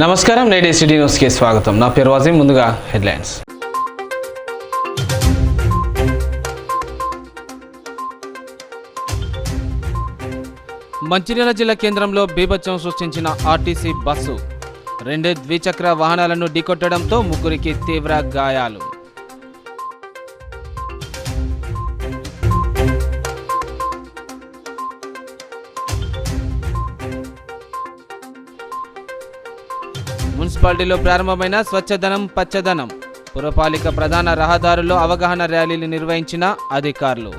నమస్కారం, నేటి సిటీ న్యూస్కి స్వాగతం. నా పేరు వాజీం. ముందుగా హెడ్లైన్స్. మంచిర్యాల జిల్లా కేంద్రంలో బీభత్సం సృష్టించిన ఆర్టీసీ బస్సు. 2 ద్విచక్ర వాహనాలను ఢీకొట్టడంతో ముగ్గురికి తీవ్ర గాయాలు. మున్సిపాలిటీలో ప్రారంభమైన స్వచ్ఛదనం పచ్చదనం. పురపాలిక ప్రధాన రహదారుల్లో అవగాహన ర్యాలీలు నిర్వహించిన అధికారులు.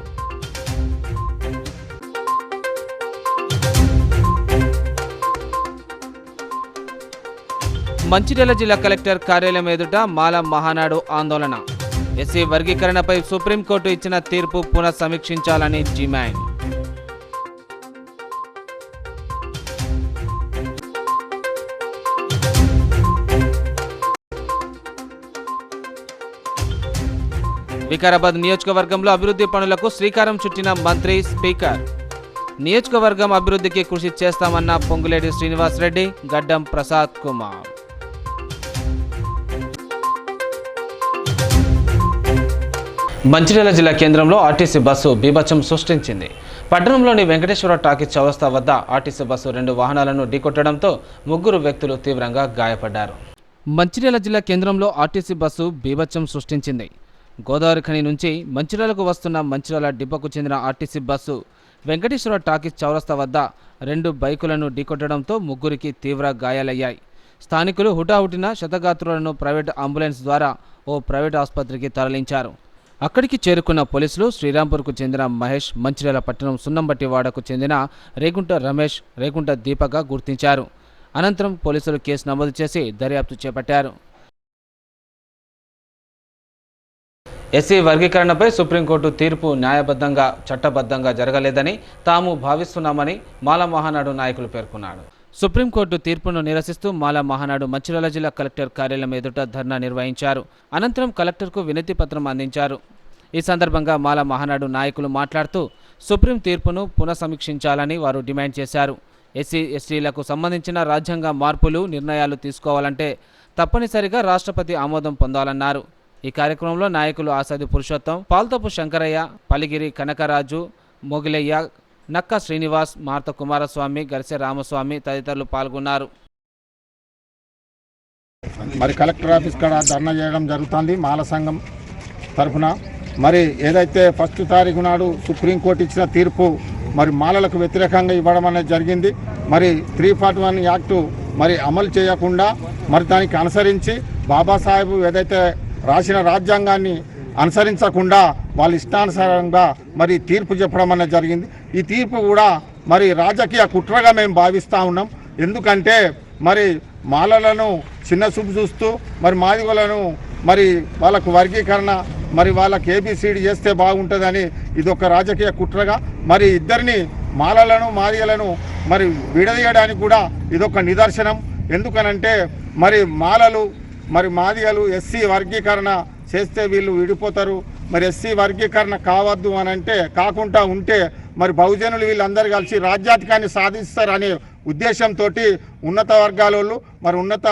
మంచిర్యాల జిల్లా కలెక్టర్ కార్యాలయం ఎదుట మాల మహానాడు ఆందోళన. ఎస్సీ వర్గీకరణపై సుప్రీంకోర్టు ఇచ్చిన తీర్పు పునఃసమీక్షించాలని డిమాండ్. వికారాబాద్ నియోజకవర్గంలో అభివృద్ధి పనులకు శ్రీకారం చుట్టిన మంత్రి స్పీకర్. నియోజకవర్గం అభివృద్ధికి కృషి చేస్తామన్న పొంగులేటి శ్రీనివాస్ రెడ్డి, గడ్డం ప్రసాద్ కుమార్. మంచిర్యాల జిల్లా కేంద్రంలో ఆర్టీసీ బస్సు బీభత్సం సృష్టించింది. పట్టణంలోని వెంకటేశ్వర టాకీస్ చౌరస్తా వద్ద ఆర్టీసీ బస్సు 2 వాహనాలను ఢీకొట్టడంతో ముగ్గురు వ్యక్తులు తీవ్రంగా గాయపడ్డారు. మంచిర్యాల జిల్లా కేంద్రంలో ఆర్టీసీ బస్సు బీభత్సం సృష్టించింది. గోదావరి ఖని నుంచి మంచిర్యాలకు వస్తున్న మంచిర్యాల డిపోకు చెందిన ఆర్టీసీ బస్సు వెంకటేశ్వర టాకీస్ చౌరస్తా వద్ద 2 బైకులను ఢీకొట్టడంతో ముగ్గురికి తీవ్ర గాయాలయ్యాయి. స్థానికులు హుటాహుటిన శతగాత్రులను ప్రైవేట్ అంబులెన్స్ ద్వారా ఓ ప్రైవేట్ ఆసుపత్రికి తరలించారు. అక్కడికి చేరుకున్న పోలీసులు శ్రీరాంపూర్కు చెందిన మహేష్, మంచిర్యాల పట్టణం సున్నంబట్టివాడకు చెందిన రేగుంట రమేష్, రేగుంట దీపగా గుర్తించారు. అనంతరం పోలీసులు కేసు నమోదు చేసి దర్యాప్తు చేపట్టారు. ఎస్సీ వర్గీకరణపై సుప్రీంకోర్టు తీర్పు న్యాయబద్ధంగా, చట్టబద్ధంగా జరగలేదని తాము భావిస్తున్నామని మాల మహానాడు నాయకులు పేర్కొన్నారు. సుప్రీంకోర్టు తీర్పును నిరసిస్తూ మాల మహానాడు మంచిర్యాల జిల్లా కలెక్టర్ కార్యాలయం ఎదుట ధర్నా నిర్వహించారు. అనంతరం కలెక్టర్కు వినతి పత్రం అందించారు. ఈ సందర్భంగా మాల మహానాడు నాయకులు మాట్లాడుతూ సుప్రీం తీర్పును పునఃసమీక్షించాలని వారు డిమాండ్ చేశారు. ఎస్సీ ఎస్టీలకు సంబంధించిన రాజ్యాంగ మార్పులు, నిర్ణయాలు తీసుకోవాలంటే తప్పనిసరిగా రాష్ట్రపతి ఆమోదం పొందాలన్నారు. ఈ కార్యక్రమంలో నాయకులు ఆసాది పురుషోత్తం, పాల్తపు శంకరయ్య, పలిగిరి కనకరాజు, మొగిలయ్య, నక్క శ్రీనివాస్, మార్త కుమారస్వామి, గరిసె రామస్వామి తదితరులు పాల్గొన్నారు. మరి కలెక్టర్ ఆఫీస్ కాడ ధర్నా చేయడం జరుగుతుంది మాల సంఘం తరఫున. మరి ఏదైతే 1 తారీఖు నాడు సుప్రీంకోర్టు ఇచ్చిన తీర్పు మరి మాలలకు వ్యతిరేకంగా ఇవ్వడం అనేది జరిగింది. మరి 341 యాక్టు మరి అమలు చేయకుండా మరి దానికి అనుసరించి బాబాసాహెబ్ ఏదైతే రాసిన రాజ్యాంగాన్ని అనుసరించకుండా వాళ్ళ ఇష్టానుసారంగా మరి తీర్పు చెప్పడం అనేది జరిగింది. ఈ తీర్పు కూడా మరి రాజకీయ కుట్రగా మేము భావిస్తూ ఉన్నాం. ఎందుకంటే మరి మాలలను చిన్న చూపు చూస్తూ మరి మాదిగలను మరి వాళ్ళకు వర్గీకరణ మరి వాళ్ళకి ఏబిసిడి చేస్తే బాగుంటుందని ఇది ఒక రాజకీయ కుట్రగా మరి ఇద్దరిని మాలలను మాదిగలను మరి విడదీయడానికి కూడా ఇదొక నిదర్శనం. ఎందుకనంటే మరి మాలలు మరి మాదిగలు ఎస్సీ వర్గీకరణ చేస్తే వీళ్ళు విడిపోతారు. మరి ఎస్సీ వర్గీకరణ కావద్దు అని అంటే కాకుండా ఉంటే మరి బహుజనులు వీళ్ళందరూ కలిసి రాజ్యాధికాన్ని సాధిస్తారనే ఉద్దేశంతో ఉన్నత వర్గాల వాళ్ళు మరి ఉన్నత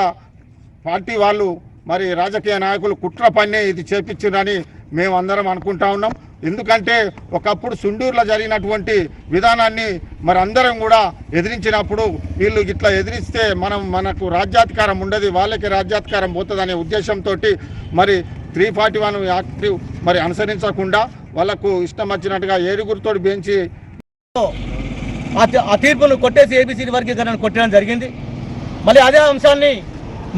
పార్టీ వాళ్ళు మరి రాజకీయ నాయకులు కుట్ర పన్నే ఇది చేపించారని మేము అందరం అనుకుంటా ఉన్నాం. ఎందుకంటే ఒకప్పుడు సుండూరులో జరిగినటువంటి విధానాన్ని మరి అందరం కూడా ఎదిరించినప్పుడు వీళ్ళు ఇట్లా ఎదిరిస్తే మనకు రాజ్యాధికారం ఉండదు, వాళ్ళకి రాజ్యాధికారం పోతుందనే ఉద్దేశంతో మరి 341 యాక్ట్ మరి అనుసరించకుండా వాళ్ళకు ఇష్టం వచ్చినట్టుగా ఏడుగురితో బెంచి ఆ తీర్పును కొట్టేసి ఏబిసిడి వర్గీకరణ కొట్టడం జరిగింది. మళ్ళీ అదే అంశాన్ని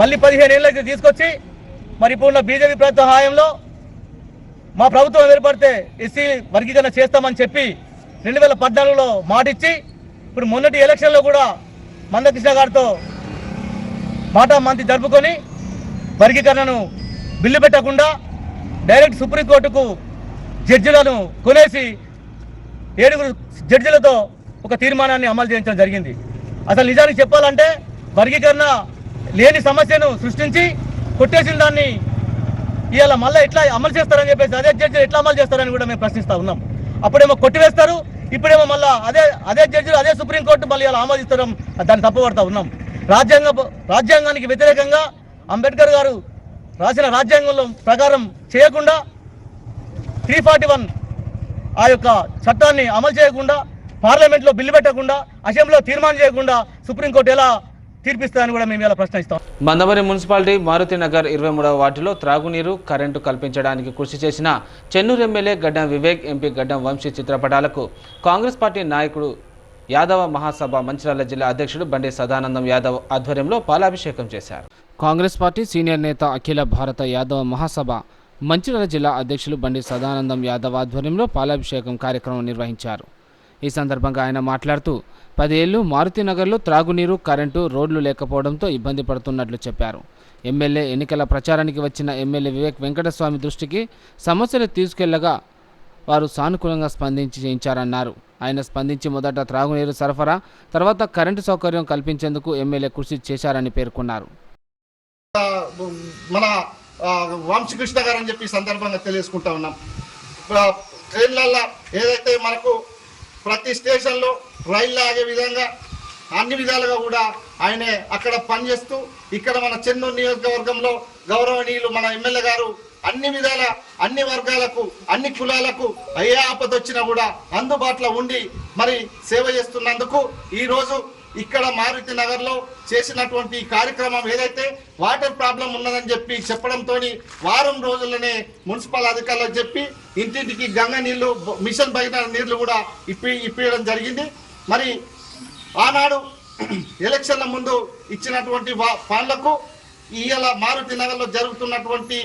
మళ్ళీ 15 ఏళ్ళకి తీసుకొచ్చి మరి ఇప్పుడు బీజేపీ ప్రభుత్వ హాయంలో మా ప్రభుత్వం ఏర్పడితే ఎస్సీ వర్గీకరణ చేస్తామని చెప్పి 2014లో మాటిచ్చి ఇప్పుడు మొన్నటి ఎలక్షన్లో కూడా మందకృష్ణ గారితో మాటామంతి జరుపుకొని వర్గీకరణను బిల్లు పెట్టకుండా డైరెక్ట్ సుప్రీంకోర్టుకు జడ్జిలను కొనేసి 7 జడ్జిలతో ఒక తీర్మానాన్ని అమలు చేయించడం జరిగింది. అసలు నిజానికి చెప్పాలంటే వర్గీకరణ లేని సమస్యను సృష్టించి కొట్టేసిన దాన్ని ఇవాళ మళ్ళీ ఎట్లా అమలు చేస్తారని చెప్పేసి అదే జడ్జిలు ఎట్లా అమలు చేస్తారని కూడా మేము ప్రశ్నిస్తూ ఉన్నాం. అప్పుడేమో కొట్టివేస్తారు, ఇప్పుడేమో మళ్ళీ అదే జడ్జిలు అదే సుప్రీంకోర్టు మళ్ళీ ఇలా ఆమోదిస్తాం, దాన్ని తప్పుపడతా ఉన్నాం. రాజ్యాంగానికి వ్యతిరేకంగా అంబేద్కర్ గారు రాసిన రాజ్యాంగంలో ప్రకారం చేయకుండా 341 ఆ యొక్క చట్టాన్ని అమలు చేయకుండా, పార్లమెంట్లో బిల్లు పెట్టకుండా, అసెంబ్లీలో తీర్మానం చేయకుండా సుప్రీంకోర్టు ఎలా తీర్పిస్తారని కూడా మేము ఇలా ప్రశ్నిస్తాం. మందమరి మున్సిపాలిటీ మారుతి నగర్ 23వ వార్డులో త్రాగునీరు, కరెంటు కల్పించడానికి కృషి చేసిన చెన్నూరు ఎమ్మెల్యే గడ్డం వివేక్, ఎంపీ గడ్డం వంశీ చిత్రపటాలకు కాంగ్రెస్ పార్టీ నాయకుడు యాదవ మహాసభ మంచిర్యాల జిల్లా అధ్యక్షుడు బండి సదానందం యాదవ్ ఆధ్వర్యంలో పాలాభిషేకం చేశారు. కాంగ్రెస్ పార్టీ సీనియర్ నేత అఖిల భారత యాదవ మహాసభ మంచిర్యాల జిల్లా అధ్యక్షులు బండి సదానందం యాదవ్ ఆధ్వర్యంలో పాలాభిషేకం కార్యక్రమం నిర్వహించారు. ఈ సందర్భంగా ఆయన మాట్లాడుతూ 10 ఏళ్లు మారుతినగర్లో త్రాగునీరు, కరెంటు, రోడ్లు లేకపోవడంతో ఇబ్బంది పడుతున్నట్లు చెప్పారు. ఎమ్మెల్యే ఎన్నికల ప్రచారానికి వచ్చిన ఎమ్మెల్యే వివేక్ వెంకటస్వామి దృష్టికి సమస్యలు తీసుకెళ్లగా వారు సానుకూలంగా స్పందించి చేయించారన్నారు. ఆయన స్పందించి మొదట త్రాగునీరు సరఫరా, తర్వాత కరెంటు సౌకర్యం కల్పించేందుకు ఎమ్మెల్యే కృషి చేశారని పేర్కొన్నారు. మన వంశీకృష్ణ గారు అని చెప్పి సందర్భంగా తెలియజేసుకుంటా ఉన్నాం. ట్రైన్లల్లో ఏదైతే మనకు ప్రతి స్టేషన్లో రైళ్ళు ఆగే విధంగా అన్ని విధాలుగా కూడా ఆయనే అక్కడ పనిచేస్తూ ఇక్కడ మన చెన్నూరు నియోజకవర్గంలో గౌరవనీయులు మన ఎమ్మెల్యే గారు అన్ని విధాల అన్ని వర్గాలకు అన్ని కులాలకు ఏ ఆపద వచ్చినా కూడా అందుబాటులో ఉండి మరి సేవ చేస్తున్నందుకు ఈరోజు ఇక్కడ మారుతి నగర్లో చేసినటువంటి కార్యక్రమం ఏదైతే వాటర్ ప్రాబ్లం ఉన్నదని చెప్పి చెప్పడంతో వారం రోజుల్లోనే మున్సిపల్ అధికారులకు చెప్పి ఇంటింటికి గంగ నీళ్లు, మిషన్ బయట నీళ్లు కూడా ఇప్పించడం జరిగింది. మరి ఆనాడు ఎలక్షన్ల ముందు ఇచ్చినటువంటి పనులకు ఇవాళ మారుతి నగర్లో జరుగుతున్నటువంటి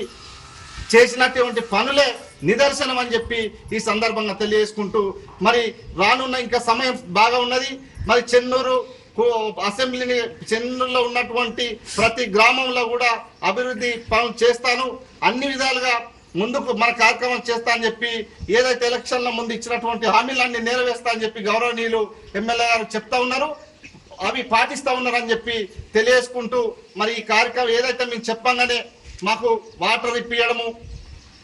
చేసినటువంటి పనులే నిదర్శనం అని చెప్పి ఈ సందర్భంగా తెలియజేసుకుంటూ మరి రానున్న ఇంకా సమయం బాగా ఉన్నది. మరి చెన్నూరు అసెంబ్లీని చెన్నూరులో ఉన్నటువంటి ప్రతి గ్రామంలో కూడా అభివృద్ధి పనులు చేస్తాను, అన్ని విధాలుగా ముందుకు మన కార్యక్రమం చేస్తా అని చెప్పి ఏదైతే ఎలక్షన్ల ముందు ఇచ్చినటువంటి హామీలన్నీ నెరవేర్స్తా అని చెప్పి గౌరవనీయులు ఎమ్మెల్యే గారు చెప్తా ఉన్నారు, అవి పాటిస్తూ ఉన్నారని చెప్పి తెలియజేసుకుంటూ మరి ఈ కార్యక్రమం ఏదైతే మేము చెప్పంగానే మాకు వాటర్ ఇప్పించడము,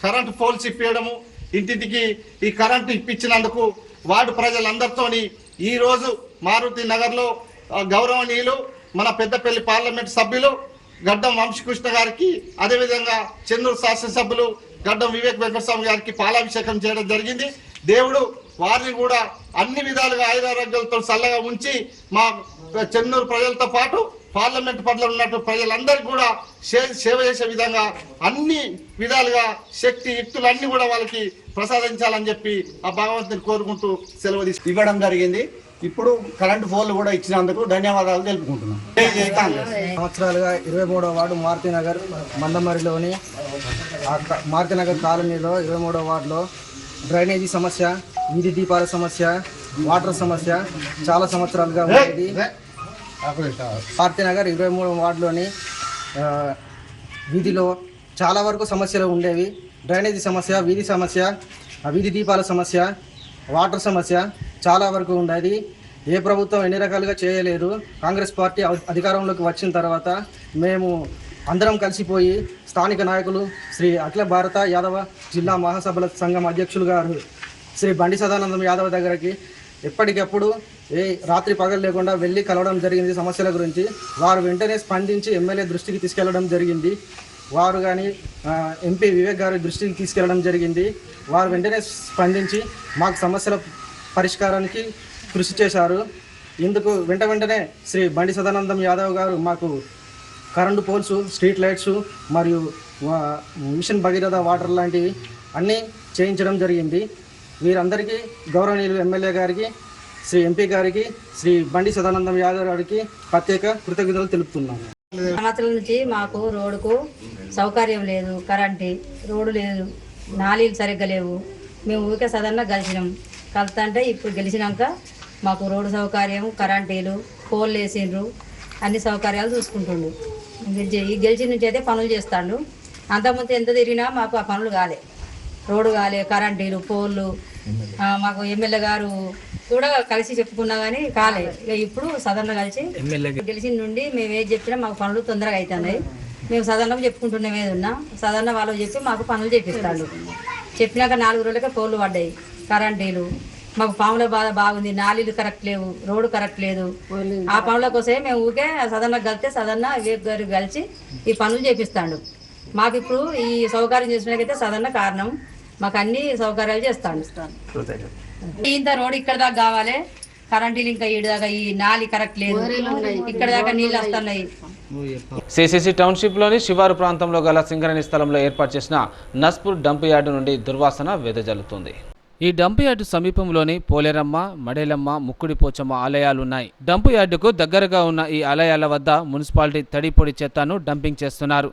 కరెంటు పోల్స్ ఇప్పించడము, ఇంటింటికి ఈ కరెంటు ఇప్పించినందుకు వార్డు ప్రజలందరితోని ఈరోజు మారుతి నగర్లో గౌరవనీయులు మన పెద్దపల్లి పార్లమెంట్ సభ్యులు గడ్డం వంశీకృష్ణ గారికి, అదేవిధంగా చెన్నూరు శాసనసభ్యులు గడ్డం వివేక్ వెంకటస్వామి గారికి పాలాభిషేకం చేయడం జరిగింది. దేవుడు వారిని కూడా అన్ని విధాలుగా ఆయురారోగ్యాలతో చల్లగా ఉంచి మా చెన్నూరు ప్రజలతో పాటు పార్లమెంట్ పరిధిలో ఉన్నటువంటి ప్రజలందరికీ కూడా సేవ చేసే విధంగా అన్ని విధాలుగా శక్తి యుక్తులు అన్ని కూడా వాళ్ళకి ప్రసాదించాలని చెప్పి ఆ భగవంతుని కోరుకుంటూ సెలవు ఇవ్వడం జరిగింది. ఇప్పుడు కరెంటు పోల్లు కూడా ఇచ్చినందుకు ధన్యవాదాలు తెలుపుకుంటున్నాం. సంవత్సరాలుగా 23వ వార్డు మారుతినగర్ మందమరిలోని మారుతినగర్ కాలనీలో 23వ వార్డులో డ్రైనేజీ సమస్య, వీధి దీపాల సమస్య, వాటర్ సమస్య చాలా సంవత్సరాలుగా ఉండేది. మారుతినగర్ 23వ వార్డులోని వీధిలో చాలా వరకు సమస్యలు ఉండేవి. డ్రైనేజీ సమస్య, వీధి సమస్య, వీధి దీపాల సమస్య, వాటర్ సమస్య చాలా వరకు ఉండేది. ఏ ప్రభుత్వం ఎన్ని రకాలుగా చేయలేదు. కాంగ్రెస్ పార్టీ అధికారంలోకి వచ్చిన తర్వాత మేము అందరం కలిసిపోయి స్థానిక నాయకులు శ్రీ అఖిల భారత యాదవ జిల్లా మహాసభల సంఘం అధ్యక్షులు గారు శ్రీ బండి సదానందం యాదవ్ దగ్గరికి ఎప్పటికప్పుడు రాత్రి పగలు లేకుండా వెళ్ళి కలవడం జరిగింది. సమస్యల గురించి వారు వెంటనే స్పందించి ఎమ్మెల్యే దృష్టికి తీసుకెళ్లడం జరిగింది. వారు కానీ ఎంపీ వివేక్ గారి దృష్టికి తీసుకెళ్లడం జరిగింది. వారు వెంటనే స్పందించి మాకు సమస్యల పరిష్కారానికి కృషి చేశారు. ఇందుకు వెంటనే శ్రీ బండి సదానందం యాదవ్ గారు మాకు కరెంటు పోల్స్, స్ట్రీట్ లైట్స్ మరియు మిషన్ భగీరథ వాటర్ లాంటివి అన్నీ చేయించడం జరిగింది. వీరందరికీ గౌరవనీయులు ఎమ్మెల్యే గారికి, శ్రీ ఎంపీ గారికి, శ్రీ బండి సదానందం యాదవ్ గారికి ప్రత్యేక కృతజ్ఞతలు తెలుపుతున్నాను. సంవత్సరం నుంచి మాకు రోడ్డుకు సౌకర్యం లేదు, కరెంటు రోడ్డు లేదు, నాలీలు సరిగ్గా లేవు. మేము ఊరికే సాధారణ కలిస్తే ఇప్పుడు గెలిచినాక మాకు రోడ్డు సౌకర్యం, కరెంటీలు, పోల్లు వేసిండ్రు, అన్ని సౌకర్యాలు చూసుకుంటుండు. ఈ గెలిచిన నుంచి అయితే పనులు చేస్తాడు. అంతకుముందు ఎంత తిరిగినా మాకు ఆ పనులు కాలే, రోడ్డు కాలే, కరెంటీలు, పోల్లు. మాకు ఎమ్మెల్యే గారు కూడా కలిసి చెప్పుకున్నా కానీ కాలే. ఇప్పుడు సాధారణ కలిసి గెలిచిన నుండి మేము ఏది చెప్పినా మాకు పనులు తొందరగా అవుతున్నాయి. మేము సాధారణంగా చెప్పుకుంటున్నాం, ఏదున్నా సాధారణ వాళ్ళకి చెప్పి మాకు పనులు చేపిస్తాడు. చెప్పినాక 4 రోజులకే పోల్లు పడ్డాయి, కరెంటీలు, మాకు పాముల బాధ బాగుంది, నాలీలు కరెక్ట్ లేవు, రోడ్డు కరెక్ట్ లేదు. ఆ పనుల కోసమే మేము ఊకే సదన్న కలిస్తే సదన్న వివేక్ గారు కలిసి ఈ పనులు చేపిస్తాడు. మాకు ఇప్పుడు ఈ సౌకర్యం చేసినకైతే సదన్న కారణం, మాకు అన్ని సౌకర్యాలు చేస్తాడు. ఇంత రోడ్ ఇక్కడ దాకా కావాలి, కరెంటు ఇంకా ఈడు దాకా ఈ నాలి కరెక్ట్ లేదు, ఇక్కడ దాకా నీళ్ళు వస్తున్నాయి. సిసిసి టౌన్షిప్లోని శివారు ప్రాంతంలో గల సింగరేణి స్థలంలో ఏర్పాటు చేసిన నస్పూర్ డంప్ యార్డు నుండి దుర్వాసన వెదజల్లుతుంది. ఈ డంప్ యార్డు సమీపంలోని పోలేరమ్మ, మడేలమ్మ, ముక్కుడి పోచమ్మ ఆలయాలున్నాయి. డంప్ యార్డుకు దగ్గరగా ఉన్న ఈ ఆలయాల వద్ద మున్సిపాలిటీ తడి పొడి చెత్తను డంపింగ్ చేస్తున్నారు.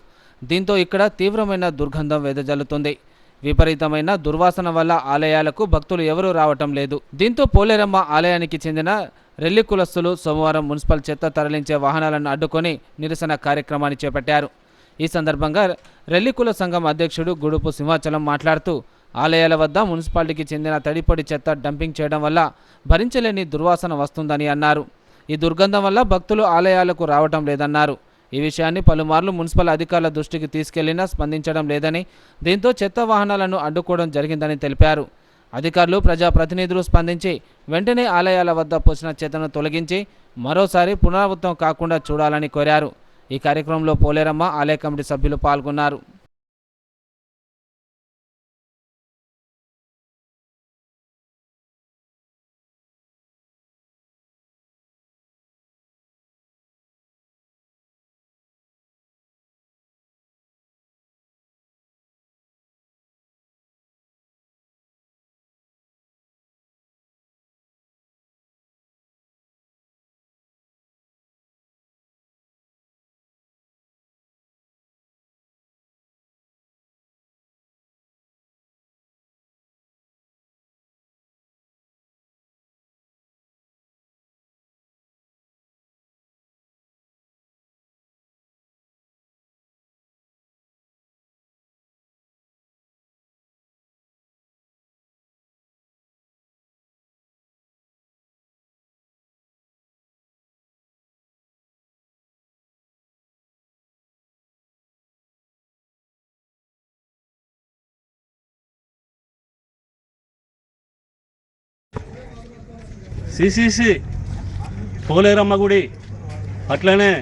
దీంతో ఇక్కడ తీవ్రమైన దుర్గంధం వెదజల్లుతుంది. విపరీతమైన దుర్వాసన వల్ల ఆలయాలకు భక్తులు ఎవరూ రావటం లేదు. దీంతో పోలేరమ్మ ఆలయానికి చెందిన రెల్లి కులస్తులు సోమవారం మున్సిపల్ చెత్త తరలించే వాహనాలను అడ్డుకొని నిరసన కార్యక్రమాన్ని చేపట్టారు. ఈ సందర్భంగా రెల్లి కుల సంఘం అధ్యక్షుడు గుడుపు సింహాచలం మాట్లాడుతూ ఆలయాల వద్ద మున్సిపాలిటీకి చెందిన తడిపొడి చెత్త డంపింగ్ చేయడం వల్ల భరించలేని దుర్వాసన వస్తుందని అన్నారు. ఈ దుర్గంధం వల్ల భక్తులు ఆలయాలకు రావటం లేదన్నారు. ఈ విషయాన్ని పలుమార్లు మున్సిపల్ అధికారుల దృష్టికి తీసుకెళ్లినా స్పందించడం లేదని, దీంతో చెత్త వాహనాలను అడ్డుకోవడం జరిగిందని తెలిపారు. అధికారులు, ప్రజాప్రతినిధులు స్పందించి వెంటనే ఆలయాల వద్ద పోసిన చెత్తను తొలగించి మరోసారి పునరావృతం కాకుండా చూడాలని కోరారు. ఈ కార్యక్రమంలో పోలేరమ్మ ఆలయ కమిటీ సభ్యులు పాల్గొన్నారు. సిసిసి పోలేరమ్మ గుడి, అట్లనే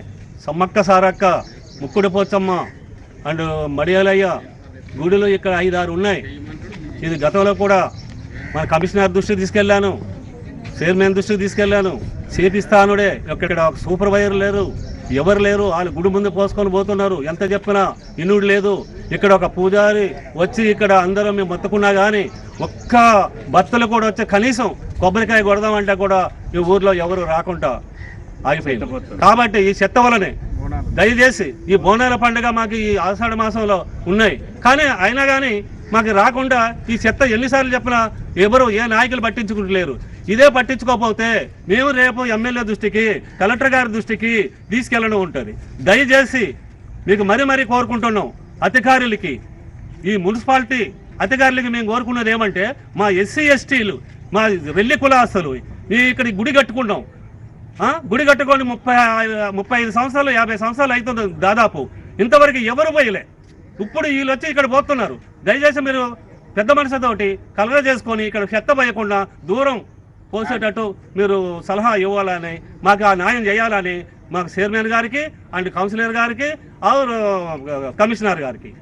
సమ్మక్క సారక్క, ముక్కుడి పోచమ్మ అండ్ మడియాలయ్య గుడిలు ఇక్కడ 5-6 ఉన్నాయి. ఇది గతంలో కూడా మన కమిషనర్ దృష్టికి తీసుకెళ్ళాను, చైర్మన్ దృష్టికి తీసుకెళ్ళాను. చేపిస్తానుడే ఇక్కడ ఒక సూపర్వైజర్ లేరు, ఎవరు లేరు. వాళ్ళు గుడి ముందు పోసుకొని పోతున్నారు. ఎంత చెప్పినా ఇనుడు లేదు. ఇక్కడ ఒక పూజారి వచ్చి ఇక్కడ అందరం మేము మొత్తుకున్నా కానీ ఒక్క భక్తులు కూడా వచ్చి కనీసం కొబ్బరికాయ కొడదామంటే కూడా ఈ ఊర్లో ఎవరు రాకుండా ఆగిపోయింది. కాబట్టి ఈ చెత్త వలనే దయచేసి ఈ బోనాల పండుగ మాకు ఈ ఆషాఢ మాసంలో ఉన్నాయి, కానీ అయినా కానీ మాకు రాకుండా ఈ చెత్త ఎన్నిసార్లు చెప్పినా ఎవరు ఏ నాయకులు పట్టించుకుంటలేరు. ఇదే పట్టించుకోకపోతే మేము రేపు ఎమ్మెల్యే దృష్టికి, కలెక్టర్ గారి దృష్టికి తీసుకెళ్ళడం ఉంటుంది. దయచేసి మీకు మరీ కోరుకుంటున్నాం, అధికారులకి, ఈ మున్సిపాలిటీ అధికారులకి మేము కోరుకున్నది ఏమంటే, మా ఎస్సీ ఎస్టీలు, మా రెల్లి కులాస్తులు ఇక్కడ గుడి కట్టుకున్నాం. గుడి కట్టుకొని 35 సంవత్సరాలు 50 సంవత్సరాలు అవుతుంది దాదాపు. ఇంతవరకు ఎవరు పోయలే. ఇప్పుడు వీళ్ళు వచ్చి ఇక్కడ పోతున్నారు. దయచేసి మీరు పెద్ద మనసుతోటి కలగ చేసుకొని ఇక్కడ చెత్త పోయకుండా దూరం పోసేటట్టు మీరు సలహా ఇవ్వాలని, మాకు ఆ న్యాయం చేయాలని మాకు చైర్మన్ గారికి అండ్ కౌన్సిలర్ గారికి ఆర్ కమిషనర్ గారికి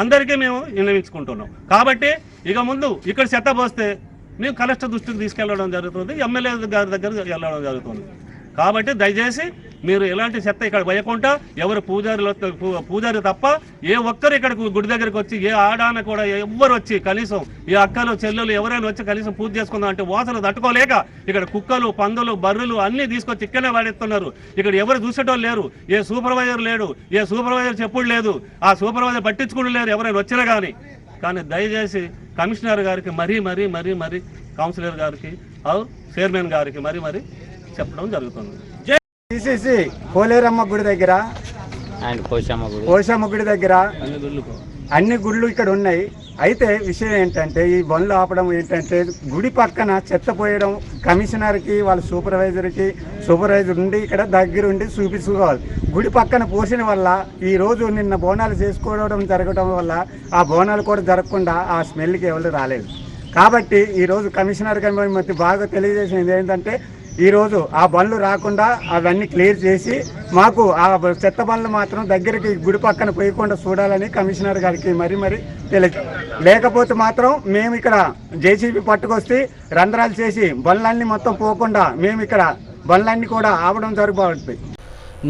అందరికీ మేము విన్నవించుకుంటున్నాం. కాబట్టి ఇక ముందు ఇక్కడ చెత్త పోస్తే మేము కలెక్టర్ దృష్టికి తీసుకెళ్లడం జరుగుతుంది, ఎమ్మెల్యే గారి దగ్గర వెళ్ళడం జరుగుతుంది. కాబట్టి దయచేసి మీరు ఎలాంటి చెత్త ఇక్కడ పోయకుండా, ఎవరు పూజారి తప్ప ఏ ఒక్కరు ఇక్కడ గుడి దగ్గరికి వచ్చి, ఏ ఆడాన కూడా ఎవ్వరు వచ్చి కనీసం ఏ అక్కలు చెల్లెలు ఎవరైనా వచ్చి కనీసం పూజ చేసుకుందాం అంటే వాసన తట్టుకోలేక ఇక్కడ కుక్కలు, పందులు, బర్రెలు అన్నీ తీసుకొచ్చి ఇక్కడనే వాడేస్తున్నారు. ఇక్కడ ఎవరు చూసేటోళ్ళు లేరు, ఏ సూపర్వైజర్ లేడు, ఏ సూపర్వైజర్ చెప్పుడు లేదు, ఆ సూపర్వైజర్ పట్టించుకుంటూ లేరు ఎవరైనా వచ్చినా కానీ దయచేసి కమిషనర్ గారికి మరీ కౌన్సిలర్ గారికి చైర్మన్ గారికి మరీ చెప్పడం జరుగుతుంది. సిసిసి పోలేరమ్మ గుడి దగ్గర అండ్ పోషమ్మ గుడి దగ్గర అన్ని గుళ్ళు ఇక్కడ ఉన్నాయి. అయితే విషయం ఏంటంటే, ఈ బండ్లు ఆపడం ఏంటంటే, గుడి పక్కన చెత్త పోయడం కమిషనర్కి, వాళ్ళ సూపర్వైజర్ ఉండి ఇక్కడ దగ్గరుండి చూపించుకోవాలి. గుడి పక్కన పోసిన వల్ల ఈరోజు నిన్న బోనాలు చేసుకోవడం జరగడం వల్ల ఆ బోనాలు కూడా జరగకుండా ఆ స్మెల్కి ఎవరు రాలేదు. కాబట్టి ఈరోజు కమిషనర్ గారి మధ్య బాగా తెలియజేసింది ఏంటంటే ఈరోజు ఆ బండ్లు రాకుండా అవన్నీ క్లియర్ చేసి మాకు ఆ చెత్త బండ్లు మాత్రం దగ్గరికి గుడి పక్కన పోయకుండా చూడాలని కమిషనర్ గారికి మరి తెలియదు. లేకపోతే మాత్రం మేము ఇక్కడ జేసీబీ పట్టుకొస్తే రంధ్రాలు చేసి బండ్లన్నీ మొత్తం పోకుండా మేము ఇక్కడ బండ్లన్నీ కూడా ఆపడం జరుగుతుంది.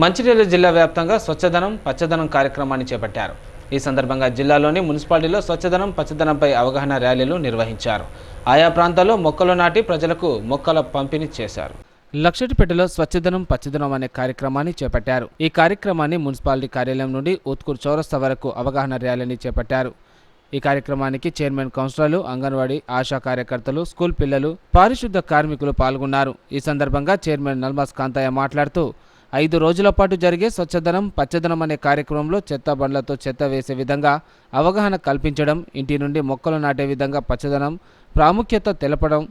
మంచిర్యాల జిల్లా వ్యాప్తంగా స్వచ్ఛదనం పచ్చదనం కార్యక్రమాన్ని చేపట్టారు. ఈ సందర్భంగా జిల్లాలోని మున్సిపాలిటీలో స్వచ్ఛదనం పచ్చదనంపై అవగాహన ర్యాలీలు నిర్వహించారు. ఆయా ప్రాంతాల్లో మొక్కలు నాటి ప్రజలకు మొక్కల పంపిణీ చేశారు. లక్షటిపేటలో స్వచ్ఛదనం పచ్చదనం అనే కార్యక్రమాన్ని చేపట్టారు. ఈ కార్యక్రమాన్ని మున్సిపాలిటీ కార్యాలయం నుండి ఉత్కూర్ చౌరస్తా వరకు అవగాహన ర్యాలీని చేపట్టారు. ఈ కార్యక్రమానికి చైర్మన్, కౌన్సిలర్లు, అంగన్వాడీ, ఆశా కార్యకర్తలు, స్కూల్ పిల్లలు, పారిశుద్ధ కార్మికులు పాల్గొన్నారు. ఈ సందర్భంగా చైర్మన్ నల్మాస్ కాంతయ్య మాట్లాడుతూ 5 రోజుల పాటు జరిగే స్వచ్ఛదనం పచ్చదనం అనే కార్యక్రమంలో చెత్త బండ్లతో చెత్త వేసే విధంగా అవగాహన కల్పించడం, ఇంటి నుండి మొక్కలు నాటే విధంగా పచ్చదనం ప్రాముఖ్యత తెలపడం,